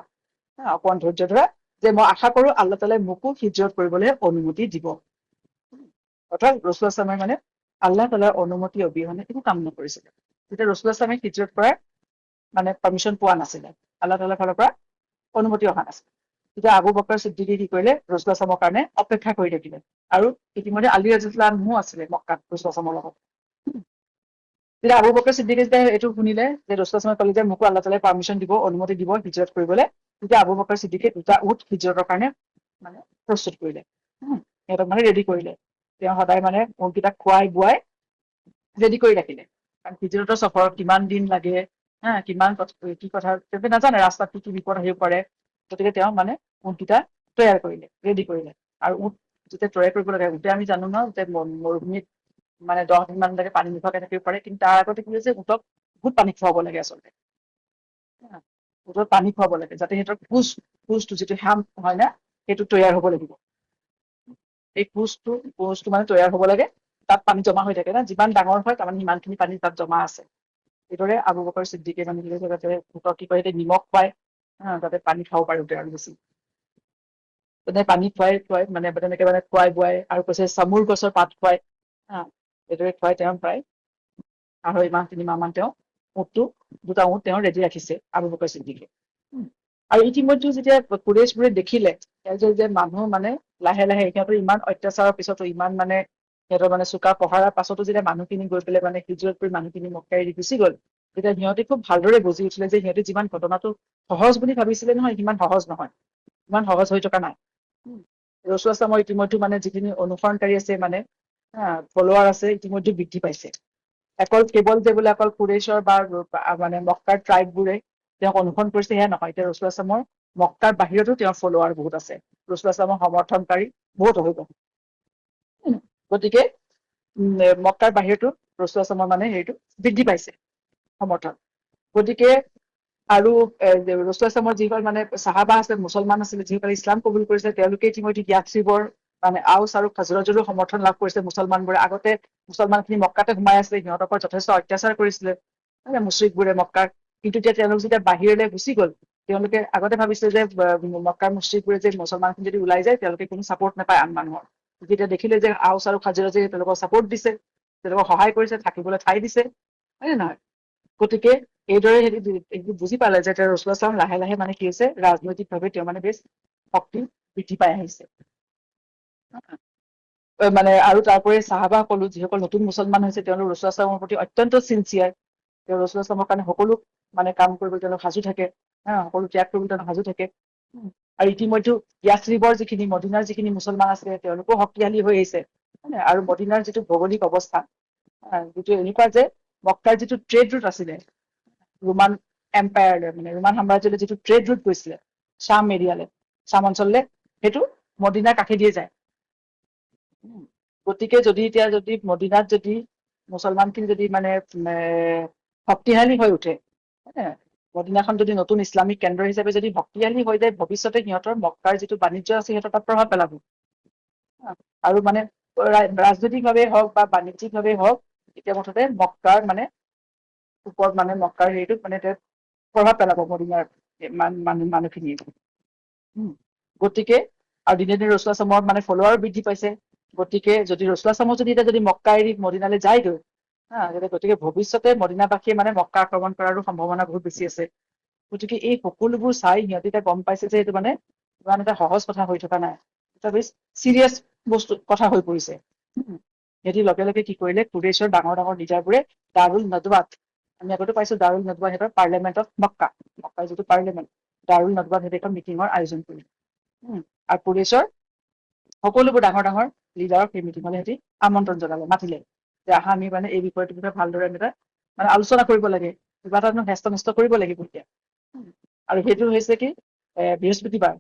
অকণমান ধৈৰ্য ধৰা, যে মই আশা কৰো আল্লাহ তাআলাই মোকো হিজৰত কৰিবলৈ অনুমতি দিব। অৰ্থাৎ ৰাছুল মানে আল্লাহ তাআলাৰ অনুমতি অবিহনে একো কাম নকৰিছিলে। তেতিয়া ৰাছুল হিজৰত কৰাৰ মানে পাৰ্মিশ্যন পোৱা নাছিলে, আল্লাহ তাআলাৰ ফালৰ পৰা অনুমতি অহা নাছিল। তেতিয়া আবু বকৰ ছিদ্দিকে কি কৰিলে, ৰাছুলৰ কাৰণে অপেক্ষা কৰি থাকিলে। আৰু ইতিমধ্যে আলী ৰাদিয়াল্লাহু আনহু আছিলে মক্কাত ৰাছুলৰ লগত। তেতিয়া আবু বকৰ ছিদ্দিকে যেতিয়া এইটো শুনিলে যে ৰাছুল ক'লে যে মোকো আল্লাহ তাআলাই পাৰ্মিশ্যন দিব, অনুমতি দিব হিজৰত কৰিবলৈ, তেতিয়া আবু বকৰ ছিদ্দিকে 2টা উট হিজৰতৰ কাৰণে মানে প্ৰস্তুত কৰিলে। সিহঁতক মানে ৰেডি কৰিলে। তেওঁ সদায় মানে উটকেইটাক খুৱাই বুৱাই ৰেডি কৰি ৰাখিলে। কাৰণ হিজৰতৰ সফৰত কিমান দিন লাগে, কিমান কি কথা তেওঁলোকে নাজানে, ৰাস্তাত কি বিপদ আহিব পাৰে। গতিকে তেওঁ মানে উটকেইটা তৈয়াৰ কৰিলে, ৰেডি কৰিলে। আৰু উট যেতিয়া তৈয়াৰ কৰিব লাগে, উটে আমি জানো ন যে মৰুভূমিত মানে 10 দিন মানলৈকে পানী নোখোৱাকৈ থাকিব পাৰে, কিন্তু তাৰ আগতে কি হৈছে, উটক বহুত পানী খুৱাব লাগে আচলতে। উটক পানী খুৱাব লাগে, যাতে সিহঁতৰ পুজটো যিটো হাম হয় না, সেইটো তৈয়াৰ হ'ব লাগিব। এই পুজটো মানে তৈয়াৰ হ'ব লাগে, তাত পানী জমা হৈ থাকে না, যিমান ডাঙৰ হয় তাৰমানে সিমানখিনি পানী তাত জমা আছে। এইদৰে আবু বকৰ ছিদ্দিকে মানে যাতে উটক কি কৰে, নিমখ খুৱাই, যাতে পানী খাব পাৰে উটে আৰু বেছি। তেনে পানী খুৱাই মানে তেনেকে মানে খুৱাই বুৱাই, আৰু কৈছে চামুৰ গছৰ পাত খুৱাই, এইদৰে খুৱাই তেওঁ প্ৰায় 2.5 মাহ 3 মাহ মান তেওঁ 2টা উট তেওঁ ৰেডি ৰাখিছে আবু বকৰ ছিদ্দিকে। আৰু ইতিমধ্যে যেতিয়া কুৰেশবোৰে দেখিলে যে মানুহ মানে লাহে লাহে সিহঁতৰ ইমান অত্যাচাৰৰ পিছতো, ইমান মানে সিহঁতৰ মানে চোকা পহৰাৰ পাছতো যেতিয়া মানুহখিনি গৈ পেলাই মানে হিজৰত কৰি মানুহখিনি মক্কা এৰি গুচি গল, তেতিয়া সিহঁতে খুব ভালদৰে বুজি উঠিলে যে সিহঁতে যিমান ঘটনাটো সহজ বুলি ভাবিছিলে নহয়, সিমান সহজ নহয়, ইমান সহজ হৈ থকা নাই। ৰাছুলৰ ইতিমধ্যে মানে যিখিনি অনুসৰণকাৰী আছে, মানে ফলোৱাৰ আছে, ইতিমধ্যে বৃদ্ধি পাইছে। কেৱল যে বোলে অকল কুৰেশ্বৰ বা মানে মক্কাৰ ট্ৰাইববোৰে তেওঁক অনুসৰণ কৰিছে সেয়া নহয়, এতিয়া ৰাছুল মক্কাৰ বাহিৰতো তেওঁৰ ফলোৱাৰ বহুত আছে, ৰাছুলৰ সমৰ্থনকাৰী বহুত হৈ গল। গতিকে মক্কাৰ বাহিৰতো ৰাছুলৰ মানে হেৰিটো বৃদ্ধি পাইছে, সমৰ্থন। গতিকে আৰু ৰাছুলৰ যিসকল মানে চাহাবা আছে, মুছলমান আছিলে, যিসকলে ইছলাম কবুল কৰিছে, তেওঁলোকে ইতিমধ্যে ইয়াথৰিবৰ মানে আউছ আৰু খাজৰাজৰো সমৰ্থন লাভ কৰিছে। মুছলমানবোৰে আগতে মুছলমানখিনি মক্কাতে সোমাই আছিলে, সিহঁতৰ ওপৰত যথেষ্ট অত্যাচাৰ কৰিছিলে মুশ্ৰিকবোৰে মক্কাৰ, কিন্তু এতিয়া তেওঁলোক যেতিয়া বাহিৰলৈ গুচি গল, তেওঁলোকে আগতে ভাবিছিলে যে মক্কাৰ মুশ্ৰিকবোৰে যে মুছলমানখিনি যদি ওলাই যায়, তেওঁলোকে কোনো চাপৰ্ট নাপায় আন মানুহৰ। যেতিয়া দেখিলে যে আউছ আৰু খাজৰাজে তেওঁলোকক চাপৰ্ট দিছে, তেওঁলোকক সহায় কৰিছে, থাকিবলৈ ঠাই দিছে, হয় নে নহয়? গতিকে এইদৰে সেইটো বুজি পালে যে ৰাছুল লাহে লাহে মানে কি হৈছে, ৰাজনৈতিকভাৱে তেওঁ মানে বেছ শক্তি বৃদ্ধি পাই আহিছে। মানে আৰু তাৰপৰি চাহাবাসকলো যিসকল নতুন মুছলমান হৈছে, তেওঁলোক ৰাছুলৰ প্ৰতি অত্যন্ত চিনচিয়াৰ। তেওঁ ৰাছুলৰ কাৰণে সকলো মানে কাম কৰিবলৈ তেওঁলোক সাজু থাকে, সকলো ত্যাগ কৰিবলৈ তেওঁলোক সাজু থাকে। আৰু ইতিমধ্যে ইয়াথৰিবৰ যিখিনি মদিনাৰ যিখিনি মুছলমান আছে, তেওঁলোকো শক্তিশালী হৈ আহিছে। আৰু মদিনাৰ যিটো ভৌগোলিক অৱস্থা, যিটো এনেকুৱা যে মক্কাৰ যিটো ট্ৰেড ৰুট আছিলে, ৰোমান এম্পায়াৰলৈ, মানে ৰোমান সাম্ৰাজ্যলৈ যিটো ট্ৰেড ৰুট গৈছিলে শ্বাম এৰিয়ালৈ, শ্বাম অঞ্চললৈ, সেইটো মদিনাৰ কাষেদিয়ে যায়। গতিকে যদি মদিনাত যদি মুছলমানখিনি যদি মানে শক্তিশালী হৈ উঠে, মদিনাখন যদি নতুন ইছলামিক কেন্দ্ৰ হিচাপে যদি শক্তিশালী হৈ যায়, ভৱিষ্যতে সিহঁতৰ মক্কাৰ যিটো বাণিজ্য আছে, সিহঁতৰ তাত প্ৰভাৱ পেলাব। আৰু মানে ৰাজনৈতিকভাৱে হওক বা বাণিজ্যিকভাৱে হওক, এতিয়া মুঠতে মক্কাৰ মানে ওপৰত মানে মক্কাৰ হেৰিটোত মানে প্ৰভাৱ পেলাব মদিনাৰ মানুহখিনিয়ে। গতিকে আৰু দিনে দিনে ৰচুল আসলামৰ মানে ফলোৱাৰ বৃদ্ধি পাইছে। গতিকে যদি ৰচুল আসলামক যদি এতিয়া যদি মক্কা এৰি মদিনালৈ যায়গৈ, গতিকে ভৱিষ্যতে মদিনাবাসীয়ে মানে মক্কা আক্ৰমণ কৰাৰো সম্ভাৱনা বহুত বেছি আছে। গতিকে এই সকলোবোৰ চাই সিহঁতে এতিয়া গম পাইছে যে এইটো মানে ইমান এটা সহজ কথা হৈ থকা নাই, এটা বেছ চিৰিয়াছ বস্তু কথা হৈ পৰিছে। সিহঁতি লগে লগে কি কৰিলে, কুৰেশ্বৰ ডাঙৰ ডাঙৰ লিডাৰবোৰে দাৰুল নদৱাত, আমি আগতে পাইছো দাৰুল নদৱা সিহঁতৰ পাৰ্লিয়ামেণ্ট অফ মক্কা, মক্কাৰ যিটো পাৰ্লিয়ামেণ্ট, দাৰুল নদৱাত সিহঁতে এখন মিটিঙৰ আয়োজন কৰিলে। আৰু কুৰেশ্বৰ সকলোবোৰ ডাঙৰ ডাঙৰ লিডাৰক সেই মিটিঙলৈ সিহঁতি আমন্ত্ৰণ জনালে, মাতিলে যে আহা, আমি মানে এই বিষয়টোৰ বিষয়ে ভালদৰে আমি মানে আলোচনা কৰিব লাগে, কিবা এটা হেষ্ট নেষ্ট কৰিব লাগিব এতিয়া। আৰু সেইটো হৈছে কি বৃহস্পতিবাৰ,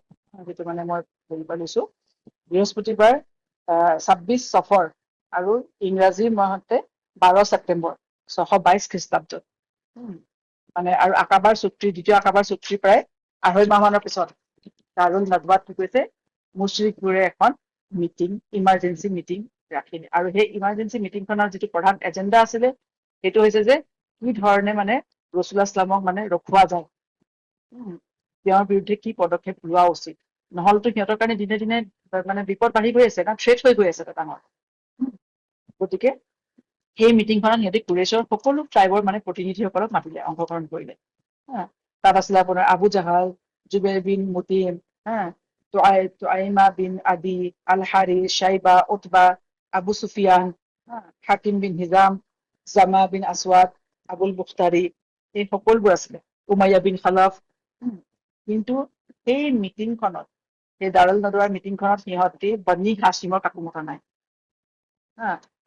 যিটো মানে মই হেৰি পৰা লৈছো, বৃহস্পতিবাৰ 26 চফৰ আৰু ইংৰাজী মাহতে 12 ছেপ্টেম্বৰ 622 খ্ৰীষ্টাব্দত। মানে আৰু আকাবাৰ চুক্তি, দ্বিতীয় আকাবাৰ চুক্তি প্ৰায় 2.5 মাহ মানৰ পিছত দাৰুল নদৱাত কি কৈছে, মুশ্ৰিকবোৰে এখন মিটিং, ইমাৰ্জেঞ্চি মিটিং ৰাখিলে। আৰু সেই ইমাৰ্জেঞ্চি মিটিংখনৰ যিটো প্ৰধান এজেণ্ডা আছিলে সেইটো হৈছে যে কি ধৰণে মানে ৰচুল আসলামক মানে ৰখোৱা যায়, তেওঁৰ বিৰুদ্ধে কি পদক্ষেপ লোৱা উচিত, নহ'লেতো সিহঁতৰ কাৰণে দিনে দিনে মানে বিপদ বাঢ়ি গৈ আছে, কাৰণ থ্ৰেট হৈ গৈ আছে এটা ডাঙৰ। গতিকে সেই মিটিংখনত সিহঁতি কুৰেশ্বৰ সকলো ট্ৰাইবৰ মানে প্ৰতিনিধিসকলক মাতিলে, অংশগ্ৰহণ কৰিলে। তাত আছিলে আপোনাৰ আবু জাহাল, জুবেৰ বিন মুতিম, তোআইমা বিন আদি, আল হাৰিছ, শাইবা, উতবা, আবু সুফিয়ান, হাকিম বিন হিজাম, জামা বিন আসৱাদ, আবুল বুখতাৰী, এই সকলোবোৰ আছিলে, উমাইয়া বিন খালাফ। কিন্তু সেই মিটিংখনত, সেই দাৰুল নদৱাৰ মিটিংখনত সিহঁতি বনি হাছিমৰ কাকো মতা নাই।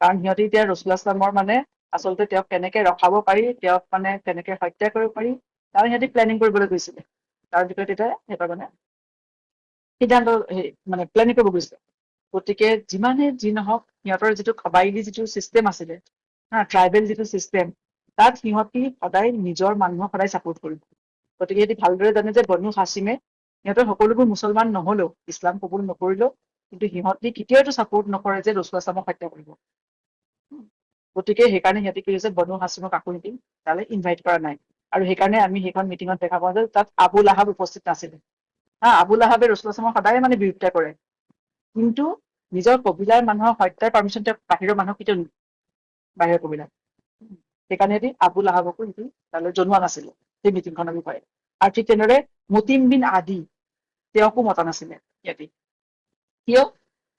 কাৰণ সিহঁতি এতিয়া ৰচুল আসলামৰ মানে আচলতে তেওঁক কেনেকে ৰখাব পাৰি, তেওঁক মানে কেনেকে হত্যা কৰিব পাৰি, তাৰ সিহঁতি প্লেনিং কৰিবলৈ গৈছিলে। তাৰ ভিতৰত এতিয়া সিহঁতৰ মানে সিদ্ধান্ত মানে প্লেনিং কৰিব গৈছিলে। গতিকে যিমানে যি নহওক, সিহঁতৰ যিটো কবাইলি যিটো চিষ্টেম আছিলে, ট্ৰাইবেল যিটো চিষ্টেম, তাত সিহঁতি সদায় নিজৰ মানুহক সদায় চাপোৰ্ট কৰিব। গতিকে সিহঁতি ভালদৰে জানে যে বনু হাছিমে সিহঁতৰ সকলোবোৰ মুছলমান নহলেও, ইছলাম কবুল নকৰিলেও, কিন্তু সিহঁতি কেতিয়াওটো চাপোৰ্ট নকৰে যে ৰচুল আসলামক হত্যা কৰিব। গতিকে সেইকাৰণে সিহঁতি কি হৈছে, বনু হাছিমক কাকো সিহঁতি তালৈ ইনভাইট কৰা নাই। আৰু সেইকাৰণে আমি সেইখন মিটিঙত দেখা পাওঁ যে তাত আবুল আহাব উপস্থিত নাছিলে। আবুল আহাবে ৰচুল আসলামক সদায় মানে বিৰোধিতা কৰে, কিন্তু নিজৰ কবিলাৰ মানুহক হত্যাৰ পাৰ্মিশ্যন তেওঁ বাহিৰৰ মানুহক কেতিয়াও নিদিয়ে, বাহিৰৰ কবিলাৰ। সেইকাৰণে সিহঁতি আবুল আহাবকো সিহঁতি তালৈ জনোৱা নাছিলে সেই মিটিংখনৰ বিষয়ে। আৰু ঠিক তেনেদৰে মুতিম বিন আদি, তেওঁকো মতা নাছিলে সিহঁতি। কিয়?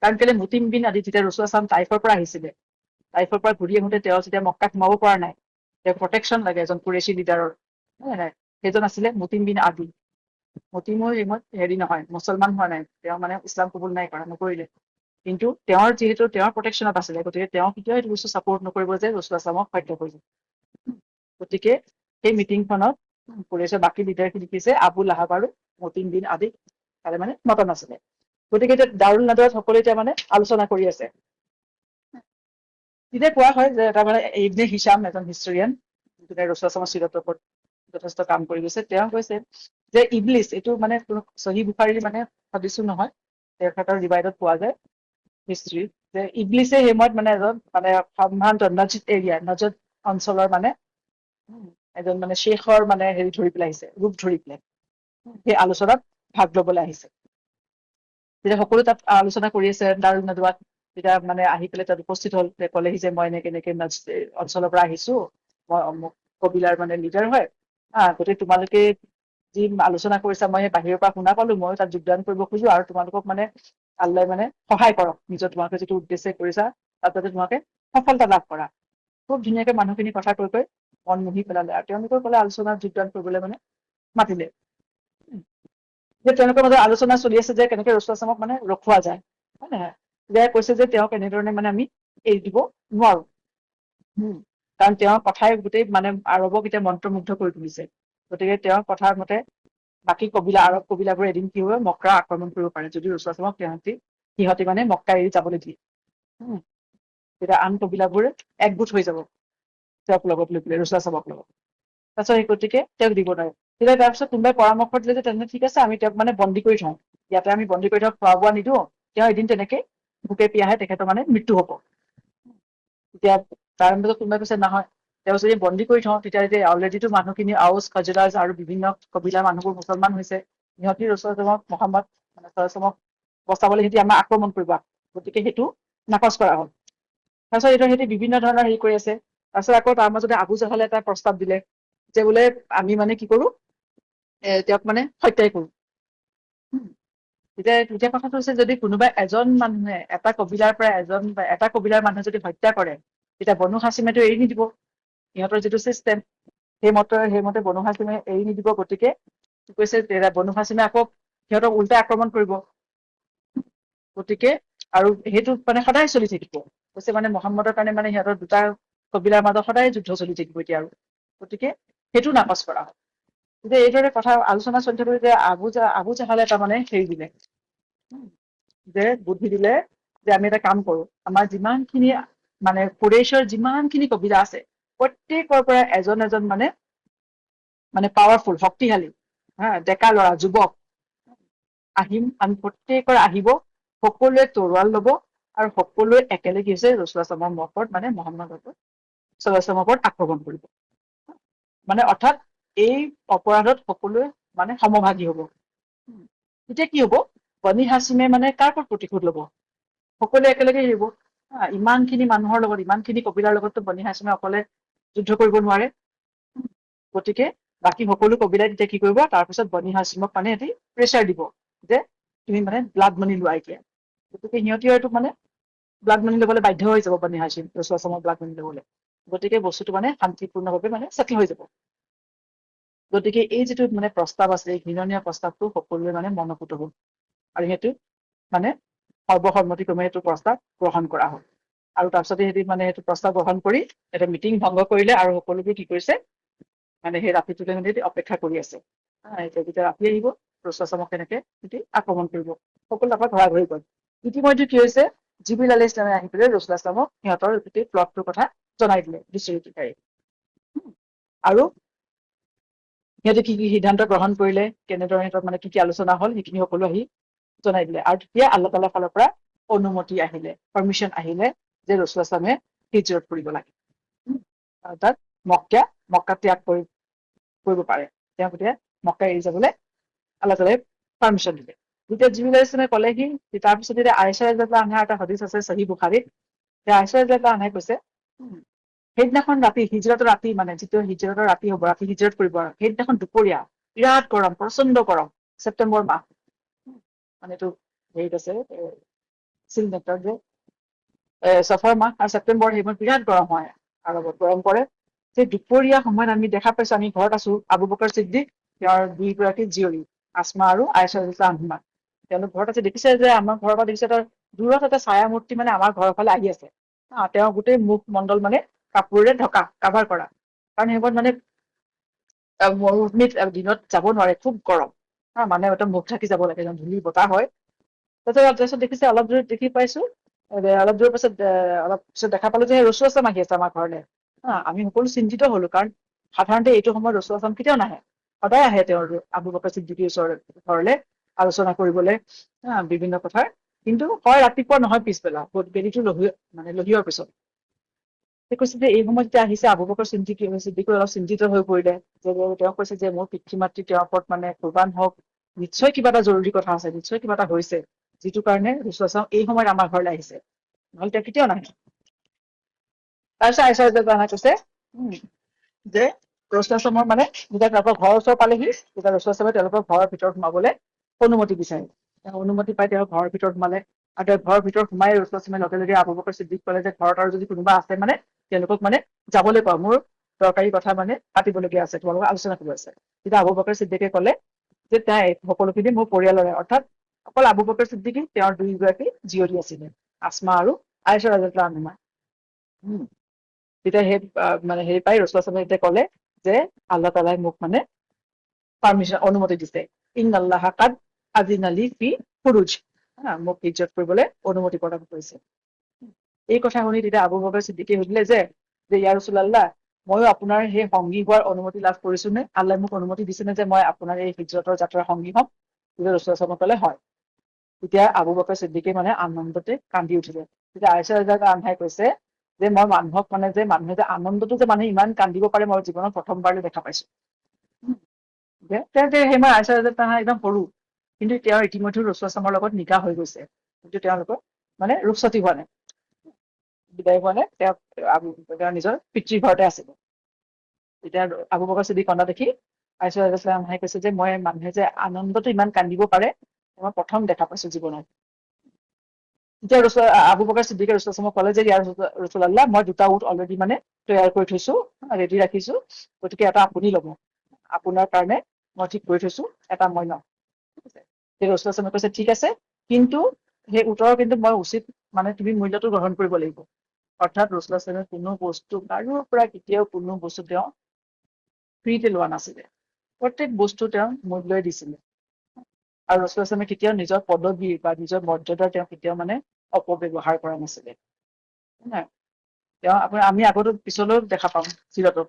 কাৰণ কেলে মুতিম বিন আদি যেতিয়া ৰচুল আসলাম তাইফৰ পৰা আহিছিলে, তাইফৰ পৰা ঘূৰি আহোঁতে তেওঁ যেতিয়া মক্কাত সোমাব পৰা নাই, তেওঁ প্ৰটেকশ্যন লাগে এজন কুৰেশ্বি লিডাৰৰ, সেইজন আছিলে মুতিম বিন আদি। মুতিমৰ হেৰি নহয়, মুছলমান হোৱা নাই, তেওঁ মানে ইছলাম কবুল নাই কৰা, নকৰিলে। কিন্তু তেওঁৰ যিহেতু তেওঁৰ প্ৰটেকশ্যনত আছিলে, গতিকে তেওঁ কেতিয়াও এইটো বস্তু ছাপোৰ্ট নকৰিব যে ৰচুল আসলামক হত্যা কৰিব। গতিকে সেই মিটিংখনত কুৰেশ্বৰ বাকী লিডাৰখিনি দিছে আবুল আহাব আৰু মুতিম বিন আদিক তাৰে মানে মতা নাছিলে। গতিকে এতিয়া দাৰুল নদৱাত সকলোৱে এতিয়া মানে আলোচনা কৰি আছে। তেতিয়া কোৱা হয় যে এটা মানে ইবনে হিচাম, এজন হিষ্টৰিয়ান, যোনে ৰচুল আসলামৰ চিৰতৰ ওপৰত যথেষ্ট কাম কৰি গৈছে, তেওঁ কৈছে যে ইবলিছ, এইটো মানে কোনো চহী বুখাৰীৰ মানে হাদিছো নহয়, তেখেতৰ ৰিভাইডত পোৱা যায় হিষ্ট্ৰী, যে ইবলিছে সেই সময়ত মানে এজন মানে সম্ভ্ৰান্ত নজদ এৰিয়া, নজদ অঞ্চলৰ মানে এজন মানে শ্বেখৰ মানে হেৰি ধৰি পেলাই আহিছে, ৰূপ ধৰি পেলাই সেই আলোচনাত ভাগ ল'বলৈ আহিছে। তেতিয়া সকলো তাত আলোচনা কৰি আছে দাৰুল নদৱাত। তেতিয়া মানে আহি পেলাই তাত উপস্থিত হল, ক'লেহি যে মই এনেকে এনেকে অঞ্চলৰ পৰা আহিছো, মই অমুক কবিলাৰ মানে লিডাৰ হয়, গতিকে তোমালোকে যি আলোচনা কৰিছা মই বাহিৰৰ পৰা শুনা পালো, মই তাত যোগদান কৰিব খোজো, আৰু তোমালোকক মানে আল্লাই মানে সহায় কৰক, নিজৰ তোমালোকে যিটো উদ্দেশ্যে কৰিছা তাত যাতে তোমালোকে সফলতা লাভ কৰা। খুব ধুনীয়াকে মানুহখিনি কথা কৈ কৈ মন মুহি পেলালে, আৰু তেওঁলোকৰ ক'লে আলোচনাত যোগদান কৰিবলৈ মানে মাতিলে। যে তেওঁলোকৰ মাজত আলোচনা চলি আছে যে কেনেকে ৰচুল আসলামক মানে ৰখোৱা যায়, হয় নহয়, যে কৈছে যে তেওঁক এনেধৰণে মানে আমি এৰি দিব নোৱাৰো, কাৰণ তেওঁৰ কথাই গোটেই মানে আৰৱক এতিয়া মন্ত্ৰমুগ্ধ কৰি তুলিছে। গতিকে তেওঁৰ কথাৰ মতে বাকী কবিলা, আৰৱ কবিলাবোৰ এদিন কি হয়, মক্কা আক্ৰমণ কৰিব পাৰে যদি ৰচুল আসলামক সিহঁতি মানে মক্কা এৰি যাবলৈ দিয়ে। তেতিয়া আন কবিলাবোৰ একগোট হৈ যাব তেওঁক লগত লৈ পেলাই, ৰচুল আসলামক লগত। তাৰপিছত সেই গতিকে তেওঁক দিব নোৱাৰে। তেতিয়া তাৰপিছত কোনোবাই পৰামৰ্শ দিলে যে তেন্তে ঠিক আছে, আমি তেওঁক মানে বন্দী কৰি থওঁ, ইয়াতে আমি বন্দী কৰি থওঁ, খোৱা বোৱা নিদিওঁ, তেওঁ এদিন তেনেকে ভোকে পিয়াহে তেখেতৰ মানে মৃত্যু হব। এতিয়া তাৰ মাজত কোনোবাই কৈছে নহয়, তেওঁ যদি বন্দী কৰি থওঁ তেতিয়া অলৰেডিটো মানুহখিনি আউচ খাজৰাজ আৰু বিভিন্ন কবিলাৰ মানুহবোৰ মুছলমান হৈছে, সিহঁতি ৰচুলাজমক মহম্মদ চাল্লাল্লাহু বচাবলৈ সিহঁতি আমাক আক্ৰমণ কৰিব, গতিকে সেইটো নাকচ কৰা হ'ল। তাৰপিছত এইটো সিহঁতি বিভিন্ন ধৰণৰ হেৰি কৰি আছে। তাৰপিছত আকৌ তাৰ মাজতে আবু জাহালে এটা প্ৰস্তাৱ দিলে যে বোলে আমি মানে কি কৰো, তেওঁক মানে হত্যাই কৰো। তেতিয়া কথাটো হৈছে, যদি কোনোবা এজন মানুহে এটা কবিলাৰ পৰা এটা কবিলাৰ মানুহে যদি হত্যা কৰে, তেতিয়া বনু হাছিমেটো এৰি নিদিব। সিহঁতৰ যিটো চিষ্টেম, সেইমতে বনু হাছিমে এৰি নিদিব। গতিকে কি কৈছে, বনু হাছিমে আকৌ সিহঁতক উল্টাই আক্ৰমণ কৰিব। গতিকে আৰু সেইটো মানে সদায় চলি থাকিব। কৈছে মানে মহম্মদৰ কাৰণে মানে সিহঁতৰ দুটা কবিলাৰ মাজত সদায় যুদ্ধ চলি থাকিব এতিয়া আৰু। গতিকে সেইটো নাকচ কৰা হয়। গতিকে এইদৰে কথা আলোচনা চলি থাকোতে যে আবু জাহালে তাৰমানে হেৰি দিলে, যে বুদ্ধি দিলে যে আমি এটা কাম কৰো, আমাৰ যিমানখিনি মানে কুৰেশ্বৰ যিমানখিনি কবিলা আছে, প্ৰত্যেকৰ পৰা এজন এজন মানে পাৱাৰফুল, শক্তিশালী, ডেকা ল'ৰা, যুৱক আহিম, আমি প্ৰত্যেকৰ আহিব, সকলোৱে তৰোৱাল ল'ব আৰু সকলোৱে একেলগে হৈছে ৰচুলাজমৰ ওপৰত মানে মহম্মদ চাল্লাল্লাহু ওপৰত আক্ৰমণ কৰিব। মানে অৰ্থাৎ এই অপৰাধত সকলোৱে মানে সমভাগী হব। তেতিয়া কি হব, বনি হাছিমে মানে কাৰ ওপৰত প্ৰতিশোধ লব? সকলোৱে একেলগে আহিব। ইমানখিনি মানুহৰ লগত, ইমানখিনি কবিলাৰ লগততো বনি হাছিমে অকলে যুদ্ধ কৰিব নোৱাৰে। গতিকে বাকী সকলো কবিলাই তেতিয়া কি কৰিব, তাৰপিছত বনি হাছিমক মানে সিহঁতি প্ৰেছাৰ দিব যে তুমি মানে ব্লাড মানি লোৱা এতিয়া। গতিকে সিহঁতিও এইটো মানে ব্লাড মানি ল'বলৈ বাধ্য হৈ যাব, বনি হাছিম ৰচুলাজমৰ ব্লাড মানি ল'বলৈ। গতিকে বস্তুটো মানে শান্তিপূৰ্ণভাৱে মানে ছেটেল হৈ যাব। গতিকে এই যিটো মানে প্ৰস্তাৱ আছে, এই ঘৃণনীয় প্ৰস্তাৱটো সকলোৱে মানে মনপুত হ'ল আৰু সেইটো মানে সৰ্বসন্মতিক্ৰমে এইটো প্ৰস্তাৱ গ্ৰহণ কৰা হ'ল। আৰু তাৰপিছতে সিহঁতি মানে সেইটো প্ৰস্তাৱ গ্ৰহণ কৰি এটা মিটিং ভংগ কৰিলে আৰু সকলোকে কি কৰিছে, মানে সেই ৰাতিটোলে সিহঁতি অপেক্ষা কৰি আছে। যেতিয়া ৰাতি আহিব, ৰচুলাজমক কেনেকে সিহঁতি আক্ৰমণ কৰিব, সকলো তাৰপৰা ঘৰা ঘৰি গ'ল। ইতিমধ্যে কি হৈছে, জিবৰিল আলাইহিস সালামে আহি পেলাই ৰচুলাজমক সিহঁতৰ গোটেই প্লটটোৰ কথা জনাই দিলে দৃশ্যৰিতিকাৰী। আৰু সিহঁতে কি কি সিদ্ধান্ত গ্ৰহণ কৰিলে, কেনেদৰে সিহঁতৰ মানে কি কি আলোচনা হ'ল, সেইখিনি সকলো আহি জনাই দিলে। আৰু তেতিয়া আল্লাহ তাআলাৰ ফালৰ পৰা অনুমতি আহিলে, পাৰ্মিশন আহিলে যে ৰচুলাজমে হিজৰত কৰিব লাগে। অৰ্থাৎ মক্কা ত্যাগ কৰিব পাৰে। তেওঁ গতিকে মক্কা এৰি যাবলৈ আল্লাহ তাআলাই পাৰ্মিশন দিলে। যেতিয়া জিবৰিল আলাইহিস সালামে ক'লেহি, তাৰপিছত এতিয়া আয়েশা ৰাদিয়াল্লাহু আনহা এটা হাদিছ আছে সহিহ বুখাৰীত, আয়েশা ৰাদিয়াল্লাহু আনহাই কৈছে, সেইদিনাখন ৰাতি, হিজৰতৰ ৰাতি, মানে যিটো হিজৰতৰ ৰাতি হ'ব, ৰাতি হিজৰত কৰিব আৰু সেইদিনাখন দুপৰীয়া বিৰাট গৰম, প্ৰচণ্ড গৰম, ছেপ্টেম্বৰ মাহ, মানে এইটো হেৰিত আছে চিলনেটত যে চফৰ মাহ আৰু ছেপ্টেম্বৰ, সেইবোৰ বিৰাট গৰম হয়, আৰৱত গৰম পৰে। যে দুপৰীয়া সময়ত আমি দেখা পাইছো, আমি ঘৰত আছো, আবু বকৰ ছিদ্দিক, তেওঁৰ দুইগৰাকী জীয়ৰী আসমা আৰু আয়েশা ৰাদিয়াল্লাহু আনহা, তেওঁলোক ঘৰত আছে, দেখিছে যে আমাৰ ঘৰৰ পৰা দেখিছে, দূৰত এটা ছায়া মূৰ্তি মানে আমাৰ ঘৰৰ ফালে আহি আছে। তেওঁ গোটেই মুখ মণ্ডল মানে কাপোৰেৰে ঢকা, কাভাৰ কৰা, কাৰণ সেইবোৰ মানে মৰুভূমিত দিনত যাব নোৱাৰে, খুব গৰম, মানে একদম মুখ ঢাকি যাব লাগে, ধূলি বতাহ হয়। তাৰপিছত দেখিছে, অলপ দূৰত দেখি পাইছো, অলপ দূৰৰ অলপ পিছত দেখা পালো যে ৰচুলাজম আহি আছে আমাৰ ঘৰলৈ। আমি সকলো চিন্তিত হলো, কাৰণ সাধাৰণতে এইটো সময়ত ৰচুলাজম কেতিয়াও নাহে, সদায় আহে তেওঁৰ আবু বকৰ ছিদ্দিকৰ ঘৰলে আলোচনা কৰিবলৈ, বিভিন্ন কথাৰ। কিন্তু হয় ৰাতিপুৱা, নহয় পিছবেলা, বেলিটো লহিওৱাৰ পিছত। কৈছে যে এই সময়ত যেতিয়া আহিছে, আবু বকৰ ছিদ্দিক অলপ চিন্তিত হৈ পৰিলে, যে তেওঁ কৈছে যে মোৰ পিতৃ মাতৃ তেওঁৰ ওপৰত মানে কুৰ্বান হওক, নিশ্চয় কিবা এটা জৰুৰী কথা আছে, নিশ্চয় কিবা এটা হৈছে, যিটো কাৰণে ৰচুলাজম এই সময়ত আমাৰ ঘৰলৈ আহিছে, নহ'লে তেওঁ কেতিয়াও নাহে। তাৰপিছত আয়েশা ৰাদিয়াল্লাহু আনহা কৈছে যে ৰচুলাজমৰ মানে যেতিয়া তেওঁলোকৰ ঘৰৰ ওচৰ পালেহি, তেতিয়া ৰচুলাজমে তেওঁলোকৰ ঘৰৰ ভিতৰত সোমাবলৈ অনুমতি বিচাৰে। অনুমতি পাই তেওঁ ঘৰৰ ভিতৰত সোমালে, আৰু তেওঁ ঘৰৰ ভিতৰত সোমাই ৰচুলাজমে লগে লগে আবু বকৰ ছিদ্দিক ক'লে যে ঘৰত আৰু যদি কোনোবা আছে মানে তেওঁলোকক মানে যাবলৈ কোৱা, মোৰ দৰকাৰী কথা মানে পাতিবলগীয়া আছে, তোমালোকক আলোচনা কৰিব আছে। তেতিয়া আবু বকৰ ছিদ্দিকে ক'লে যে সকলোখিনি মোৰ পৰিয়ালৰে, অৰ্থাৎ অকল আবু বকৰ ছিদ্দিকী, তেওঁৰ দুইগৰাকী জীয়ৰী আছিলে, আসমা আৰু আয়েশা ৰাদিয়াল্লাহু আনহা। তেতিয়া সেই মানে হেৰি পাই ৰচুলাজমে এতিয়া ক'লে যে আল্লাহ তাআলাই মোক মানে পাৰ্মিশন, অনুমতি দিছে, ইন্নাল্লাহা কাদ আযিনা লি ফি খুৰুজ, মোক হিজৰত কৰিবলৈ অনুমতি প্ৰদান কৰিছে। এই কথা শুনি তেতিয়া আবু বকৰ ছিদ্দিকে সুধিলে যে ইয়া ৰাছূলুল্লাহ, ময়ো আপোনাৰ সেই সংগী হোৱাৰ অনুমতি লাভ কৰিছো নে? আল্লাহ মোক অনুমতি দিছে নে যে মই আপোনাৰ এই হিজৰতৰ যাত্ৰাৰ সংগী হ'ম? তেতিয়া ৰাছূলুল্লাহ ক'লে হয়। তেতিয়া আবু বকৰ ছিদ্দিকে মানে আনন্দতে কান্দি উঠিলে। তেতিয়া আয়েশা ৰাদিয়াল্লাহু আনহাই কৈছে যে মই মানুহক মানে যে মানুহে যে আনন্দটো যে মানুহে ইমান কান্দিব পাৰে মই জীৱনত প্ৰথমবাৰলৈ দেখা পাইছো। তেওঁ সেইমাৰ আইচাৰ তাহা একদম সৰু, কিন্তু তেওঁৰ ইতিমধ্যে ৰচুল আসলামৰ লগত নিকাহ হৈ গৈছে, কিন্তু তেওঁলোকৰ মানে ৰূপচতী হোৱা নাই, বিদায় হোৱা নাই, তেওঁ নিজৰ পিতৃৰ ঘৰতে আছিলে। তেতিয়া আবু বকৰ ছিদ্দিক কন্দা দেখি আইছা ৰাদিয়াল্লাহু কৈছে যে মই মানুহে যে আনন্দটো ইমান কান্দিব পাৰে মই প্ৰথম দেখা পাইছো জীৱনত। তেতিয়া আবু বকৰ ছিদ্দিকে ৰচুল আসলামক ক'লে যে ইয়াৰ ৰাছূলুল্লাহ মই 2টা উট অলৰেডি মানে তৈয়াৰ কৰি থৈছো, ৰেডি ৰাখিছো, গতিকে এটা আপুনি ল'ব, আপোনাৰ কাৰণে মই ঠিক কৰি থৈছো, এটা মই ল'ম। সেই ৰচুল আসলামে কৈছে ঠিক আছে, কিন্তু সেই উটৰ কিন্তু মই উচিত মানে তুমি মূল্যটো গ্ৰহণ কৰিব লাগিব। অৰ্থাৎ ৰচুল আসলামে কোনো বস্তু কাৰোৰ পৰা কেতিয়াও কোনো বস্তু তেওঁ ফ্ৰীতে লোৱা নাছিলে, প্ৰত্যেক বস্তু তেওঁ মূল্যই দিছিলে। আৰু ৰচুল আসলামে কেতিয়াও নিজৰ পদবী বা নিজৰ মৰ্যাদা তেওঁ কেতিয়াও মানে অপব্যৱহাৰ কৰা নাছিলে। তেওঁ আমি আগতো পিছলৈও দেখা পাম চিৰতত।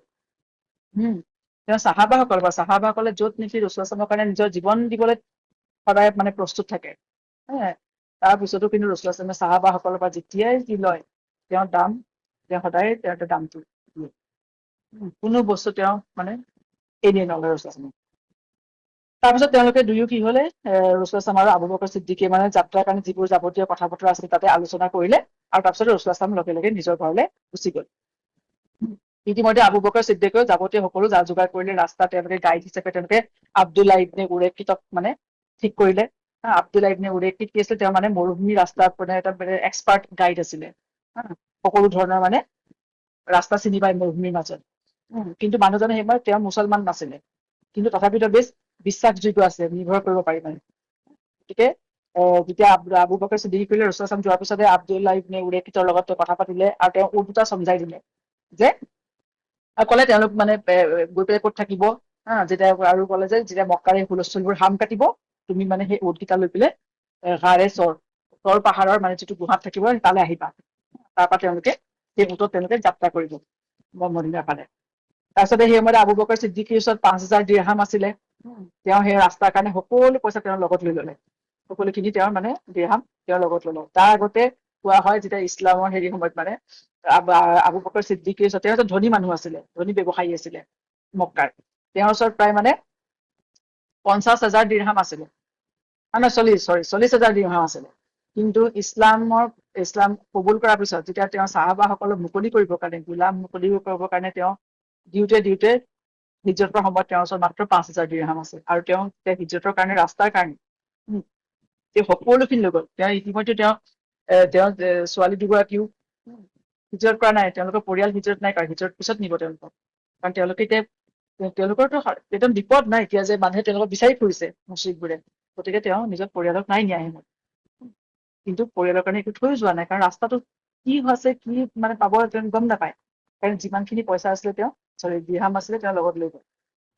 তেওঁ চাহাবাসকলে য'ত নেকি ৰচুল আসলামৰ কাৰণে নিজৰ জীৱন দিবলৈ সদায় মানে প্ৰস্তুত থাকে। তাৰপিছতো কিন্তু ৰচুল আসলামে চাহাবাসকলৰ পৰা যেতিয়াই যি লয় তেওঁৰ দাম তেওঁ সদায় তেওঁৰ দামটো দিয়ে, কোনো বস্তু তেওঁ মানে এনেই নলয় ৰচুল আসলামে। তাৰপিছত তেওঁলোকে দুয়ো কি হলে ৰচুল আসলাম আৰু আবু বকৰ ছিদ্দিকে মানে যাত্ৰাৰ কাৰণে যিবোৰ যাৱতীয় কথা বতৰা আছিল তাতে আলোচনা কৰিলে, আৰু তাৰপিছত ৰচুল আসলাম লগে লগে নিজৰ ঘৰলৈ গুচি গল। ইতিমধ্যে আবু বকৰ ছিদ্দিকেও যাৱতীয় সকলো যা যোগাৰ কৰিলে, ৰাস্তা তেওঁলোকে গাইড হিচাপে তেওঁলোকে আব্দুল্লাহ ইবনে উৰেকিতক মানে ঠিক কৰিলে। আব্দুল্লাহ ইবনে উৰেকিত কি আছিলে, তেওঁ মানে মৰুভূমি ৰাস্তাত মানে এটা এক্সপাৰ্ট গাইড আছিলে। সকলো ধৰণৰ মানে ৰাস্তা চিনি পায় মৰুভূমিৰ মাজত। কিন্তু মানুহজনে সেইবাৰ তেওঁ মুছলমান নাছিলে, কিন্তু তথাপিতো বেছ বিশ্বাসযোগ্য আছে, নিৰ্ভৰ কৰিব পাৰি মানে। গতিকে যেতিয়া আবু বকৰ ছিদ্দিকে কৰিলে, ৰচুল আসলাম যোৱাৰ পিছতে আব্দুল্লাহ ইবনে উৰেকিতৰ লগত কথা পাতিলে আৰু তেওঁ উট দুটা সমঝাই দিলে যে ক'লে তেওঁলোক মানে গৈ পেলাই ক'ত থাকিব, যেতিয়া আৰু ক'লে যে যেতিয়া মক্কাৰ এই হুলস্থুলবোৰ হাম কাটিব তুমি মানে সেই উটকেইটা লৈ পেলাই গাৰে চৰ পাহাৰৰ মানে যিটো গুহাত থাকিব তালৈ আহিবা। তাৰ পৰা তেওঁলোকে সেই উটত তেওঁলোকে যাত্ৰা কৰিব মদিনাৰ ফালে। তাৰপিছতে সেই সময়তে আবু বকৰ ছিদ্দিকীৰ ওচৰত 5,000 দিৰহাম আছিলে। তেওঁ সেই ৰাস্তাৰ কাৰণে সকলো পইচা তেওঁৰ লগত লৈ ললে, সকলোখিনি তেওঁৰ মানে দিৰহাম তেওঁৰ লগত ললে। তাৰ আগতে কোৱা হয় যেতিয়া ইছলামৰ হেৰি সময়ত মানে আবু বকৰ ছিদ্দিকীৰ ওচৰত, তেওঁ এজন ধনী মানুহ আছিলে, ধনী ব্যৱসায়ী আছিলে মক্কাৰ, তেওঁৰ ওচৰত প্ৰায় মানে 50,000 দিৰহাম আছিলে, নহয় 40,000 দিৰহাম আছিলে। কিন্তু ইছলাম কবুল কৰাৰ পিছত যেতিয়া তেওঁ চাহাবাসকলক মুকলি কৰিবৰ কাৰণে, গোলাম মুকলি কৰিবৰ কাৰণে তেওঁ দিওঁতে হিজৰতৰ সময়ত তেওঁৰ ওচৰত মাত্ৰ 5,000 দিৰহাম আছে। আৰু তেওঁ হিজৰতৰ কাৰণে ৰাস্তাৰ কাৰণে তেওঁ সকলোখিনি লৈ গল। তেওঁ ইতিমধ্যে তেওঁ ছোৱালী দুগৰাকীও হিজৰত কৰা নাই, তেওঁলোকৰ পৰিয়াল হিজৰত নাই কৰা, হিজৰত পিছত নিব তেওঁলোকক, কাৰণ তেওঁলোকে এতিয়া তেওঁলোকৰতো একদম বিপদ নাই এতিয়া যে মানুহে তেওঁলোকক বিচাৰি ফুৰিছে মুশ্ৰিকবোৰে, গতিকে তেওঁ নিজৰ পৰিয়ালক নাই নিয়া আহিব। কিন্তু পৰিয়ালৰ কাৰণে একো থৈও যোৱা নাই, কাৰণ ৰাস্তাটো কি হৈছে কি মানে পাব তেওঁ গম নাপায়, কাৰণ যিমানখিনি পইচা আছিলে দিৰহাম আছিলে তেওঁ লগত লৈ গল।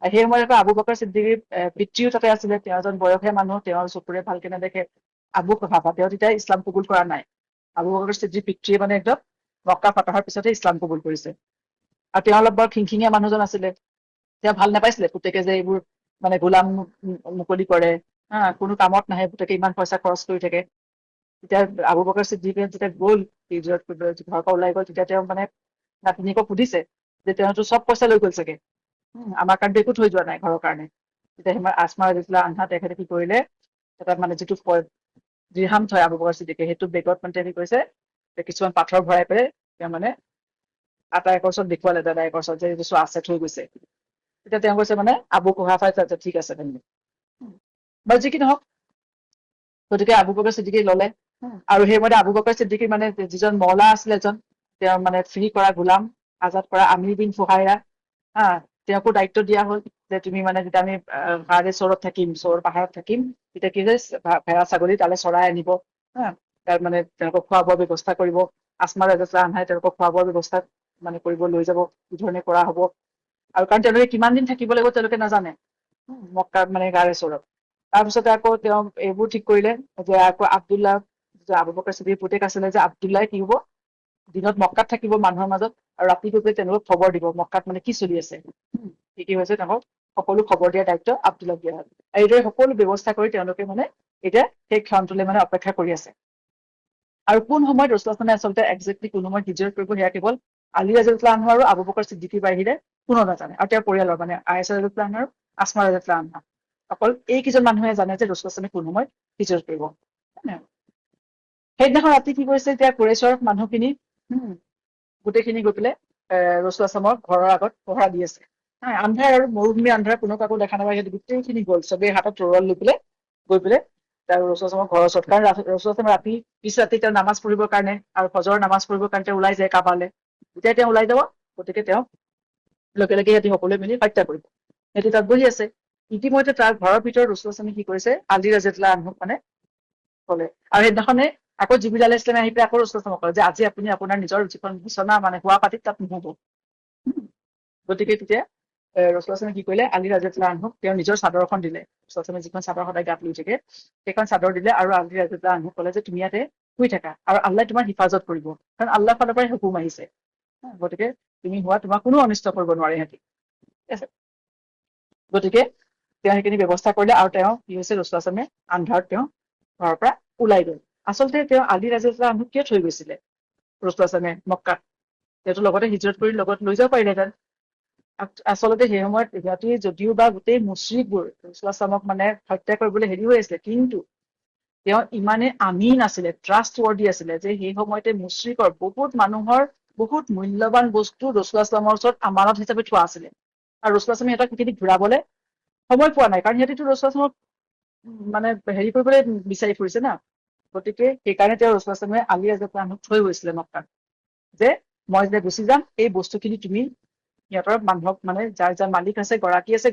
সেই সময়ত আকৌ আবু বকৰ ছিদ্দিকীৰ পিতৃও তাতে আছিলে, তেওঁ এজন বয়সীয়া মানুহ, তেওঁৰ চকুৰে ভালকে নেদেখে। আবু কুহাফা তেওঁ তেতিয়া ইছলাম কবুল কৰা নাই। আবু বকৰ ছিদ্দিকীৰ পিতৃয়ে মানে একদম মক্কা ফতহৰ পিছতহে ইছলাম কবুল কৰিছে। আৰু তেওঁ অলপ বৰ খিংখিঙীয়া মানুহজন আছিলে, তেওঁ ভাল নাপাইছিলে পুতেকে যে এইবোৰ মানে গোলাম মুকলি কৰে, কোনো কামত নাহে, পুতেকে ইমান পইচা খৰচ কৰি থাকে। তেতিয়া আবু বকৰ ছিদ্দিকে যেতিয়া গ'ল হিজৰত ঘৰৰ পৰা ওলাই গ'ল, তেতিয়া তেওঁ মানে নাতিনীয়েকক সুধিছে যে তেওঁতো চব পইচা লৈ গ'ল চাগে, আমাৰ কাৰণটো একো থৈ যোৱা নাই ঘৰৰ কাৰণে। তেতিয়া সেই আসমা ৰাদিয়াল্লাহু আনহা তেখেতে কি কৰিলে, এটা মানে যিটো দিৰহাম থয় আবু বকৰ ছিদ্দিকে, সেইটো বেগত মানে তেওঁ কি কৰিছে কিছুমান পাথৰ ভৰাই পেলাই তেওঁ মানে আতাইকৰ ওচৰত দেখুৱালে, দাদাইকৰ ওচৰত যে এইটো চোৱা আছে থৈ গৈছে। তেতিয়া তেওঁ কৈছে মানে আবু কুহাফাই ঠিক আছে তেন্তে, বাৰু যি কি নহওক। গতিকে আবু বকৰ ছিদ্দিকীয়ে ললে, আৰু সেইমতে আবু বকৰ ছিদ্দিকীৰ মানে যিজন মৌলা আছিলে, এজন তেওঁ মানে ফ্ৰী কৰা গোলাম, আজাদ কৰা আমিৰ বিন ফুহাইৰা, তেওঁকো দায়িত্ব দিয়া হল যে তুমি মানে যেতিয়া আমি গাৰে চৰত থাকিম, চৰ পাহাৰত থাকিম, তেতিয়া কি হৈছে ভেড়া ছাগলী তালে চৰাই আনিব, তাৰ মানে তেওঁলোকক খোৱা বোৱাৰ ব্যৱস্থা কৰিব। আসমা ৰাদিয়াল্লাহু আনহাই তেওঁলোকক খোৱা বোৱাৰ ব্যৱস্থা মানে কৰিব লৈ যাব, কি ধৰণে কৰা হব। আৰু কাৰণ তেওঁলোকে কিমান দিন থাকিব লাগিব তেওঁলোকে নাজানে মক্কাৰ মানে গাৰে চৰত। তাৰপিছতে আকৌ তেওঁ এইবোৰ ঠিক কৰিলে যে আকৌ আব্দুল্লাহ আবু বকৰ ছিদ্দিকীৰ পুতেক আছিলে যে আব্দুল্লাহ কি হব, দিনত মক্কাত থাকিব মানুহৰ মাজত, আৰু ৰাতি গৈ পেলাই তেওঁলোকক খবৰ দিব মক্কাত মানে কি চলি আছে, কি হৈছে, তেওঁলোকক সকলো খবৰ দিয়াৰ দায়িত্ব আব্দুল্লাহক দিয়া হয়। এইদৰে সকলো ব্যৱস্থা কৰি তেওঁলোকে মানে এতিয়া সেই ক্ষণটোলৈ মানে অপেক্ষা কৰি আছে। আৰু কোন সময়ত ৰসুলাছলামে আচলতে একজেক্টলি কোন সময়ত হিজৰত কৰিব সেয়া কেৱল আলী ৰাদিয়াল্লাহু আনহু আৰু আবু বকৰ ছিদ্দিকীৰ বাহিৰে কোনো নাজানে, আৰু তেওঁৰ পৰিয়ালৰ মানে আয়েশা ৰাদিয়াল্লাহু আনহা আৰু আসমা ৰাদিয়াল্লাহু আনহা, অকল এইকেইজন মানুহে জানে যে ৰসুলাছলামে কোন সময়ত হিজৰত কৰিব। সেইদিনাখন ৰাতি কি কৰিছে, এতিয়া কুৰেশ্বৰ মানুহখিনি গোটেইখিনি গৈ পেলাই ৰসুলাছলামৰ ঘৰৰ আগত পহৰা দি আছে। আন্ধাৰ আৰু মৰুভূমি আন্ধাৰ, কোনো কাকো দেখা নাপায়, সিহঁতে গোটেইখিনি গ'ল, চবেই হাতত তৰোৱাল লৈ পেলাই গৈ পেলাই তাৰ ৰসুলাছলামৰ ঘৰৰ ওচৰত, কাৰণ ৰসুলাছলামে ৰাতি পিছ ৰাতি তেওঁ নামাজ পঢ়িবৰ কাৰণে আৰু ফজৰৰ নামাজ পঢ়িবৰ কাৰণে তেওঁ ওলাই যায় কাবালে। যেতিয়া তেওঁ ওলাই যাব, গতিকে তেওঁ লগে লগে সিহঁতি সকলোৱে মিলি হত্যা কৰিব। সিহঁতি তাত বহি আছে। ইতিমধ্যে তাৰ ঘৰৰ ভিতৰত ৰসুলাছলামে কি কৰিছে, আলী ৰাদিয়াল্লাহু আনহুক মানে কলে, আৰু সেইদিনাখনে আকৌ জিবৰিল আলাইহিছ ছালামে আহি পেলাই আকৌ ৰসুলাছলামক কলে যে আজি আপুনি আপোনাৰ নিজৰ যিখন বিচনা মানে শোৱা পাতিত তাত নুশুব। গতিকে তেতিয়া ৰসুলাছলামে কি কৰিলে, আলী ৰাদিয়াল্লাহু আনহুক তেওঁ নিজৰ চাদৰখন দিলে। ৰসুলাছলামে যিখন চাদৰ সদায় গাত লৈ থাকে সেইখন চাদৰ দিলে, আৰু আলী ৰাদিয়াল্লাহু আনহুক কলে যে তুমি ইয়াতে শুই থাকা আৰু আল্লাহে তোমাৰ হিফাজত কৰিব, কাৰণ আল্লাহৰ ফালৰ পৰাই হুকুম আহিছে, গতিকে তুমি হোৱা তোমাক কোনো অনিষ্ট কৰিব নোৱাৰে সিহঁতি। ঠিক আছে, গতিকে তেওঁ সেইখিনি ব্যৱস্থা কৰিলে, আৰু তেওঁ কি হৈছে, ৰসুলাছলামে আন্ধাৰত তেওঁ ঘৰৰ পৰা ওলাই গল। আচলতে তেওঁ আলী ৰাদিয়াল্লাহু আনহুক কিয় থৈ গৈছিলে ৰসুলাছলামে মক্কাত? তেওঁতো লগতে হিজৰত কৰি লগত লৈ যাব পাৰিলেহেঁতেন। আচলতে সেই সময়ত সিহঁতি যদিও বা গোটেই মুশ্ৰিকবোৰ ৰসুলাছলামক মানে হত্যা কৰিবলৈ হেৰি হৈ আছিলে, কিন্তু তেওঁ ইমানে আমিন আছিলে, ট্ৰাষ্ট ৱৰ্ডি আছিলে, যে সেই সময়তে মুশ্ৰিকৰ বহুত মানুহৰ বহুত মূল্যৱান বস্তু ৰসুলাছলামৰ ওচৰত আমানত হিচাপে থোৱা আছিলে, আৰু ৰসুলাছলামে সিহঁতক সেইখিনি ঘূৰাবলৈ সময় পোৱা নাই, কাৰণ সিহঁতিতো ৰসুলাছলামক মানে হেৰি কৰিবলৈ বিচাৰি ফুৰিছে না। গতিকে সেইকাৰণে তেওঁ ৰসুলাছলামে আলী ৰাদিয়াল্লাহু আনহুক থৈ গৈছিলে মক্কাত, যে মই যেতিয়া গুচি যাম এই বস্তুখিনি তুমি সিহঁতৰ মানুহক মানে যাৰ যাৰ মালিক আছে,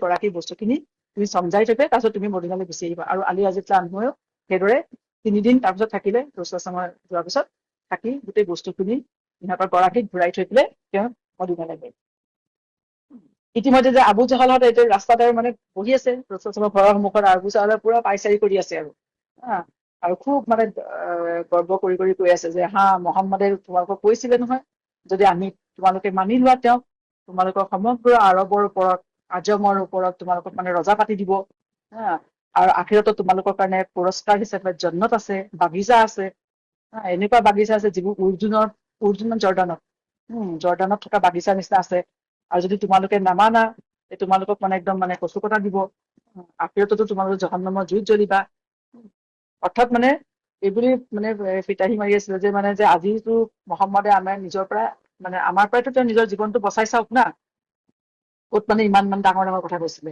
গৰাকী বস্তুখিনি তুমি চমজাই থবে, তাৰপিছত তুমি মদিনালৈ গুচি আহিবা। আৰু আলী ৰাদিয়াল্লাহু আনহুৱেও সেইদৰে 3 দিন তাৰপিছত থাকিলে, ৰসুলাছলামৰ যোৱাৰ পিছত থাকি গোটেই বস্তুখিনি সিহঁতৰ গৰাকীক ঘূৰাই থৈ পেলাই তেওঁ মদিনালৈ গল। ইতিমধ্যে যে আবু জাহালহঁতে এতিয়া ৰাস্তাতে মানে বহি আছে ৰসুলাছলামৰ ঘৰৰ সন্মুখত, আবু জাহালে পুৰা পাইচাৰি কৰি আছে আৰু খুব মানে গৰ্ব কৰি কৰি কৈ আছে যে হা, মহম্মদে তোমালোকক কৈছিলে নহয়, যদি তোমালোকে মানি লোৱা তেওঁক, তোমালোকৰ সমগ্ৰ আৰৱৰ ওপৰত, আজমৰ ওপৰত তোমালোকক মানে ৰজা পাতি দিব, আৰু আখিৰতো তোমালোকৰ কাৰণে পুৰস্কাৰ হিচাপে জন্নত আছে, বাগিচা আছে, এনেকুৱা বাগিচা আছে যিবোৰ উৰ্জুনত জৰ্দানত থকা বাগিচাৰ নিচিনা আছে। আৰু যদি তোমালোকে নামানা, তোমালোকক মানে একদম মানে কচু কটা দিব, আখিৰততো তোমালোক জাহান্নামৰ জুইত জ্বলিবা। অৰ্থাৎ মানে এইবুলি মানে ফিতাহী মাৰি আছিলে যে মানে যে আজিতো মহম্মদে আমাৰ নিজৰ পৰা মানে আমাৰ পৰাইতো তেওঁ নিজৰ জীৱনটো বচাই চাওক না, ক'ত মানে ইমান ডাঙৰ ডাঙৰ কথা কৈছিলে।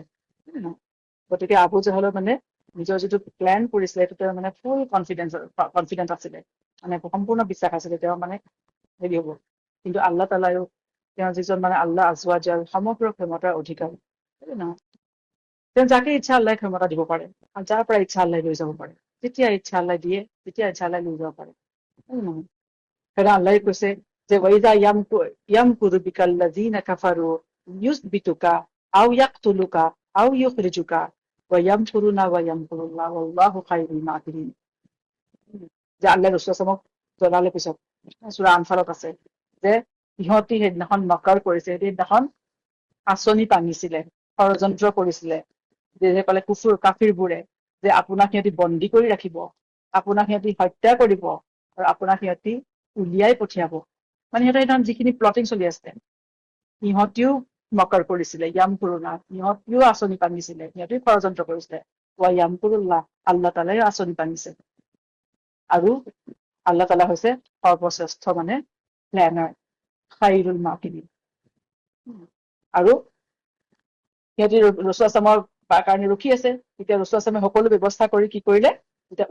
গতিকে আবু জাহলৰ মানে নিজৰ যিটো প্লেন কৰিছিলে সেইটো তেওঁৰ মানে ফুল কনফিডেন্স আছিলে, মানে সম্পূৰ্ণ বিশ্বাস আছিলে তেওঁ মানে হেৰি হব। কিন্তু আল্লাহ তাআলাও তেওঁ যিজন মানে আল্লাহ আজৱাজাল সমগ্ৰ ক্ষমতাৰ অধিকাৰী, নহয়, তেওঁ যাকে ইচ্ছা আল্লাহে ক্ষমতা দিব পাৰে, আৰু যাৰ পৰা ইচ্ছা আল্লাহে লৈ যাব পাৰে, যেতিয়া ইচ্ছা আল্লাহ দিয়ে, যেতিয়া ইচ্ছা আল্লাহে লৈ যাব পাৰে, নহয়। সেইকাৰণে আল্লাহে কৈছে যে ওয়াইজা ইয়ামকুৰু বিকাল্লাযীনা কাফাৰু ইউছবিতুকা আও ইয়াকতুলুকা আও ইউখৰিজুকা ওয়া ইয়ামকুৰুনা ওয়া ইয়ামকুৰুল্লাহ ওয়াল্লাহু খায়ৰুল মাকিৰিন। যে আল্লাহ ৰসুলাছলামক জনালে পিছত সূৰা আনফালত আছে যে সিহঁতি সেইদিনাখন নকাৰ কৰিছে, সেইদিনাখন আঁচনি টানিছিলে, ষড়যন্ত্ৰ কৰিছিলে, যে ক'লে কাফিৰবোৰে যে আপোনাক সিহঁতি বন্দী কৰি ৰাখিব, আপোনাক সিহঁতি হত্যা কৰিব, আৰু আপোনাক সিহঁতি উলিয়াই পঠিয়াব। মানে সিহঁতৰ সেইদিনাখন যিখিনি প্লটিং চলি আছে, সিহঁতিও মকাৰ কৰিছিলে, ইয়ামকুৰুনা, সিহঁতিও আঁচনি টানিছিলে, সিহঁতিও ষড়যন্ত্ৰ কৰিছিলে, ওয়া ইয়ামকুৰুল্লাহ, আল্লাহ তাআলাই আঁচনি টানিছে। আৰু আল্লাহ তাআলা হৈছে সৰ্বশ্ৰেষ্ঠ মানে প্লেনাৰ, খাইৰুল মাকিৰিন। আৰু সিহঁতি ৰসুলাছলামৰ কাৰণে ৰখি আছে। তেতিয়া ৰসুলাছলামে সকলো ব্যৱস্থা কৰি কি কৰিলে, যেতিয়া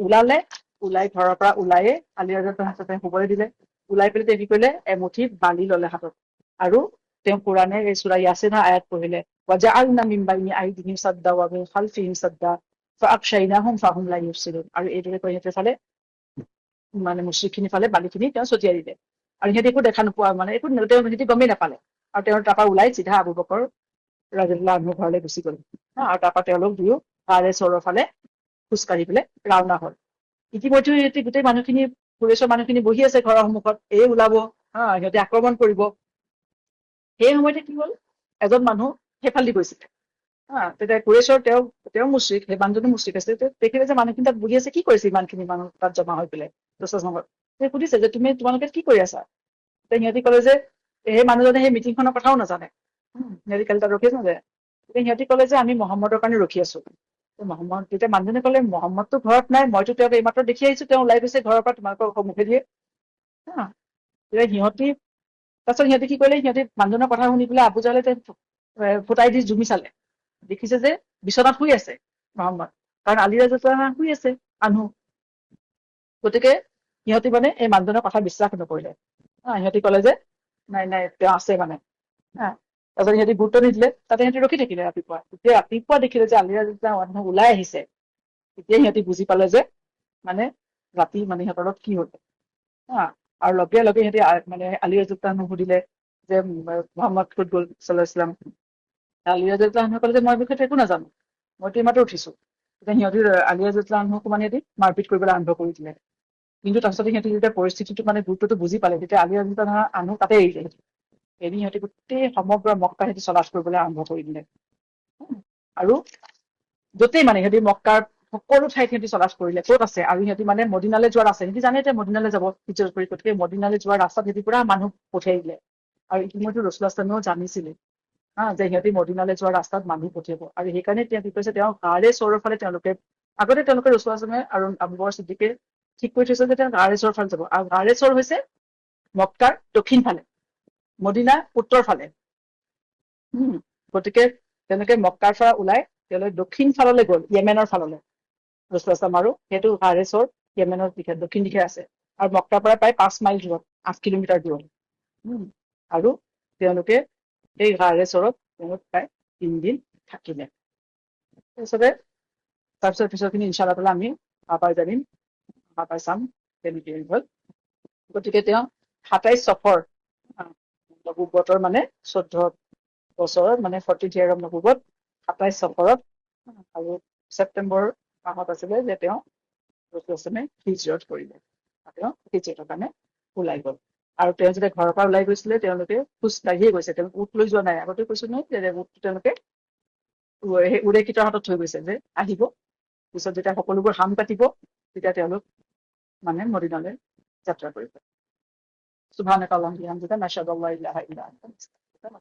ওলাই ঘৰৰ পৰা ওলায়ে আলী ৰাদিয়াল্লাহু আনহুক শুবলৈ দিলে। ওলাই পেলাই তেওঁ কি কৰিলে, এমুঠি বালি ললে হাতত, আৰু তেওঁ কোৰাণে এই সূৰা ইয়াছিনৰ আয়াত পঢ়িলে, ওয়াজআলনা মিন বাইনি আইদিহিম সাদ্দা ওয়া মিন খালফিহিম সাদ্দা ফাআগশাইনাহুম ফাহুম লা ইউবছিৰুন। আৰু এইদৰে কৈ সিহঁতৰ ফালে মানে মুশ্ৰিকখিনিৰ ফালে বালিখিনি তেওঁ ছটিয়াই দিলে, আৰু সিহঁতি একো দেখা নোপোৱা, মানে একো সিহঁতি গমেই নাপালে, আৰু তেওঁৰ তাৰপৰা ওলাই চিধা আবু বকৰ ৰাদিয়াল্লাহু আনহুৰ ঘৰলৈ গুচি গল, আৰু তাৰপৰা তেওঁলোক দুয়ো তাৰে চৰৰ ফালে খোজকাঢ়ি পেলাই ৰাওনা হল। ইতিমধ্যে সিহঁতি গোটেই মানুহখিনি, কুৰেশ্বৰ মানুহখিনি বহি আছে ঘৰৰ সন্মুখত, ওলাব সিহঁতে আক্ৰমণ কৰিব। সেই সময়তে কি হল, এজন মানুহ সেইফালেদি গৈছিলে, তেতিয়া কুৰেশ্বৰ তেওঁ মুশ্ৰিক, সেই মানুহজনো মুশ্ৰিক আছিলে, দেখিলে যে মানুহখিনি তাত বহি আছে, কি কৰিছে ইমানখিনি মানুহ তাত জমা হৈ পেলাই ৰসুলাছলামৰ সুধিছে যে তোমালোকে কি কৰি আছা? সিহঁতি ক'লে যে সেই মানুহজনে সেই মিটিংখনৰ কথাও নাজানে। সিহঁতি কালি তাত ৰখি আছে যে সিহঁতি ক'লে যে আমি মহম্মদৰ কাৰণে ৰখি আছো। মহম্মদ তেতিয়া মানুহজনে ক'লে মহম্মদটো ঘৰত নাই, মইতো তেওঁক এইমাত্ৰ দেখি আহিছো, তেওঁ ওলাই গৈছে ঘৰৰ পৰা তোমালোকৰ সন্মুখে দিয়ে। হা তেতিয়া সিহঁতি কি কৰিলে, সিহঁতি মানুহজনৰ কথা শুনি পেলাই আবু জাহেলে ফুটাই দি জুমি চালে, দেখিছে যে বিচনাত শুই আছে মহম্মদ, কাৰণ আলী ৰাজা শুই আছে মানুহ। গতিকে সিহঁতি মানে এই মানুহজনৰ কথা বিশ্বাস নকৰিলে। সিহঁতি ক'লে যে নাই নাই তেওঁ আছে মানে। তাৰপিছত সিহঁতি গুৰুত্ব নিদিলে, তাতে সিহঁতি ৰখি থাকিলে ৰাতিপুৱা। যেতিয়া ৰাতিপুৱা দেখিলে যে আলী ৰাজা মানুহ ওলাই আহিছে, তেতিয়াই সিহঁতি বুজি পালে যে মানে ৰাতি মানে সিহঁতৰ লগত কি হ'ল। আৰু লগে লগে সিহঁতি মানে আলী ৰাজা সুধিলে যে মহম্মদ ক'ত গ'ল ছাল্লাল্লাহু আলাইহি ওয়াসাল্লাম। আলী ৰাজা ক'লে যে মই বিষয়টো একো নাজানো, মইতো এইমাত্ৰ উঠিছো। তেতিয়া সিহঁতি আলী ৰাজা মানে সিহঁতি মাৰপিট কৰিবলৈ আৰম্ভ কৰি দিলে। কিন্তু তাৰপিছতে সিহঁতি যেতিয়া পৰিস্থিতিটো মানে গুৰুত্বটো বুজি পালে, তেতিয়া আলী ৰাজা তাতে এৰিলে। এৰি সিহঁতি গোটেই সমগ্ৰ মক্কা সিহঁতি চলাচ কৰিবলৈ আৰম্ভ কৰি দিলে। আৰু য'তেই মানে সিহঁতি মক্কাৰ সকলো ঠাইত সিহঁতি চলাচ কৰিলে, ক'ত আছে আৰু সিহঁতি মানে মদিনালৈ যোৱাৰ আছে, সিহঁতি জানে যে মদিনালৈ যাব হিজৰত কৰি, গতিকে মদিনালৈ যোৱাৰ ৰাস্তাত সিহঁতি পুৰা মানুহ পঠিয়াই দিলে। আৰু ইতিমধ্যে ৰাসূলুল্লাহ সাল্লাল্লাহু আলাইহি ওয়াসাল্লামেও জানিছিলে যে সিহঁতি মদিনালৈ যোৱাৰ ৰাস্তাত মানুহ পঠিয়াব, আৰু সেইকাৰণে তেওঁ কি কৈছে, তেওঁ গাৰে চৌৰৰ ফালে তেওঁলোকে ৰাসূলুল্লাহ সাল্লাল্লাহু আলাইহি ওয়াসাল্লামে আৰু আবু বকৰ ছিদ্দিকে ঠিক কৰি থৈছে যে তেওঁ গাৰে চৌৰৰ ফালে যাব। আৰু গাৰে চৌৰ হৈছে মক্কাৰ দক্ষিণ ফালে, মদিনা উত্তৰ ফালে। গতিকে তেওঁলোকে মক্কাৰ পৰা ওলাই তেওঁলোকে দক্ষিণ ফাললৈ গ'ল, য়েমেনৰ ফাললৈ। ৰাসূলুল্লাহ আৰু সেইটো গাৰে চৌৰ য়েমেনৰ দিশে দক্ষিণ দিশে আছে, আৰু মক্কাৰ পৰা প্ৰায় 5 মাইল দূৰত, 8 কিলোমিটাৰ দূৰত। আৰু তেওঁলোকে এই গাৰে চৌৰত প্ৰায় 3 দিন থাকিলে। তাৰপিছত পিছৰখিনি ইনশাআল্লাহ তাআলা আমি জানিম, চাম কেনেকে হ'ল। গতিকে তেওঁ 27 চফৰ নবুৱতৰ মানে 14 বছৰত মানে 40th year of নবুৱত 27 চফৰত আৰু ছেপ্টেম্বৰ মাহত আছিলে যে তেওঁ ৰাসূলুল্লাহ হিজৰত কৰিলে। তেওঁ হিজৰতৰ কাৰণে ওলাই গ'ল। আৰু তেওঁ যেতিয়া ঘৰৰ পৰা ওলাই গৈছিলে তেওঁলোকে খোজ কাঢ়িয়ে গৈছে, তেওঁলোকে উট লৈ যোৱা নাই। আগতে কৈছো নহয় যে উটটো তেওঁলোকে উৰেকিতৰ হাতত থৈ গৈছে যে আহিব, পিছত যেতিয়া সকলোবোৰ হাম কাটিব তেতিয়া তেওঁলোক মানে মদিনালৈ যাত্ৰা কৰিব। সুবহানাকা আল্লাহুম্মা ওয়া বিহামদিকা নাশহাদু আল্লা ইলাহা ইল্লা আনতা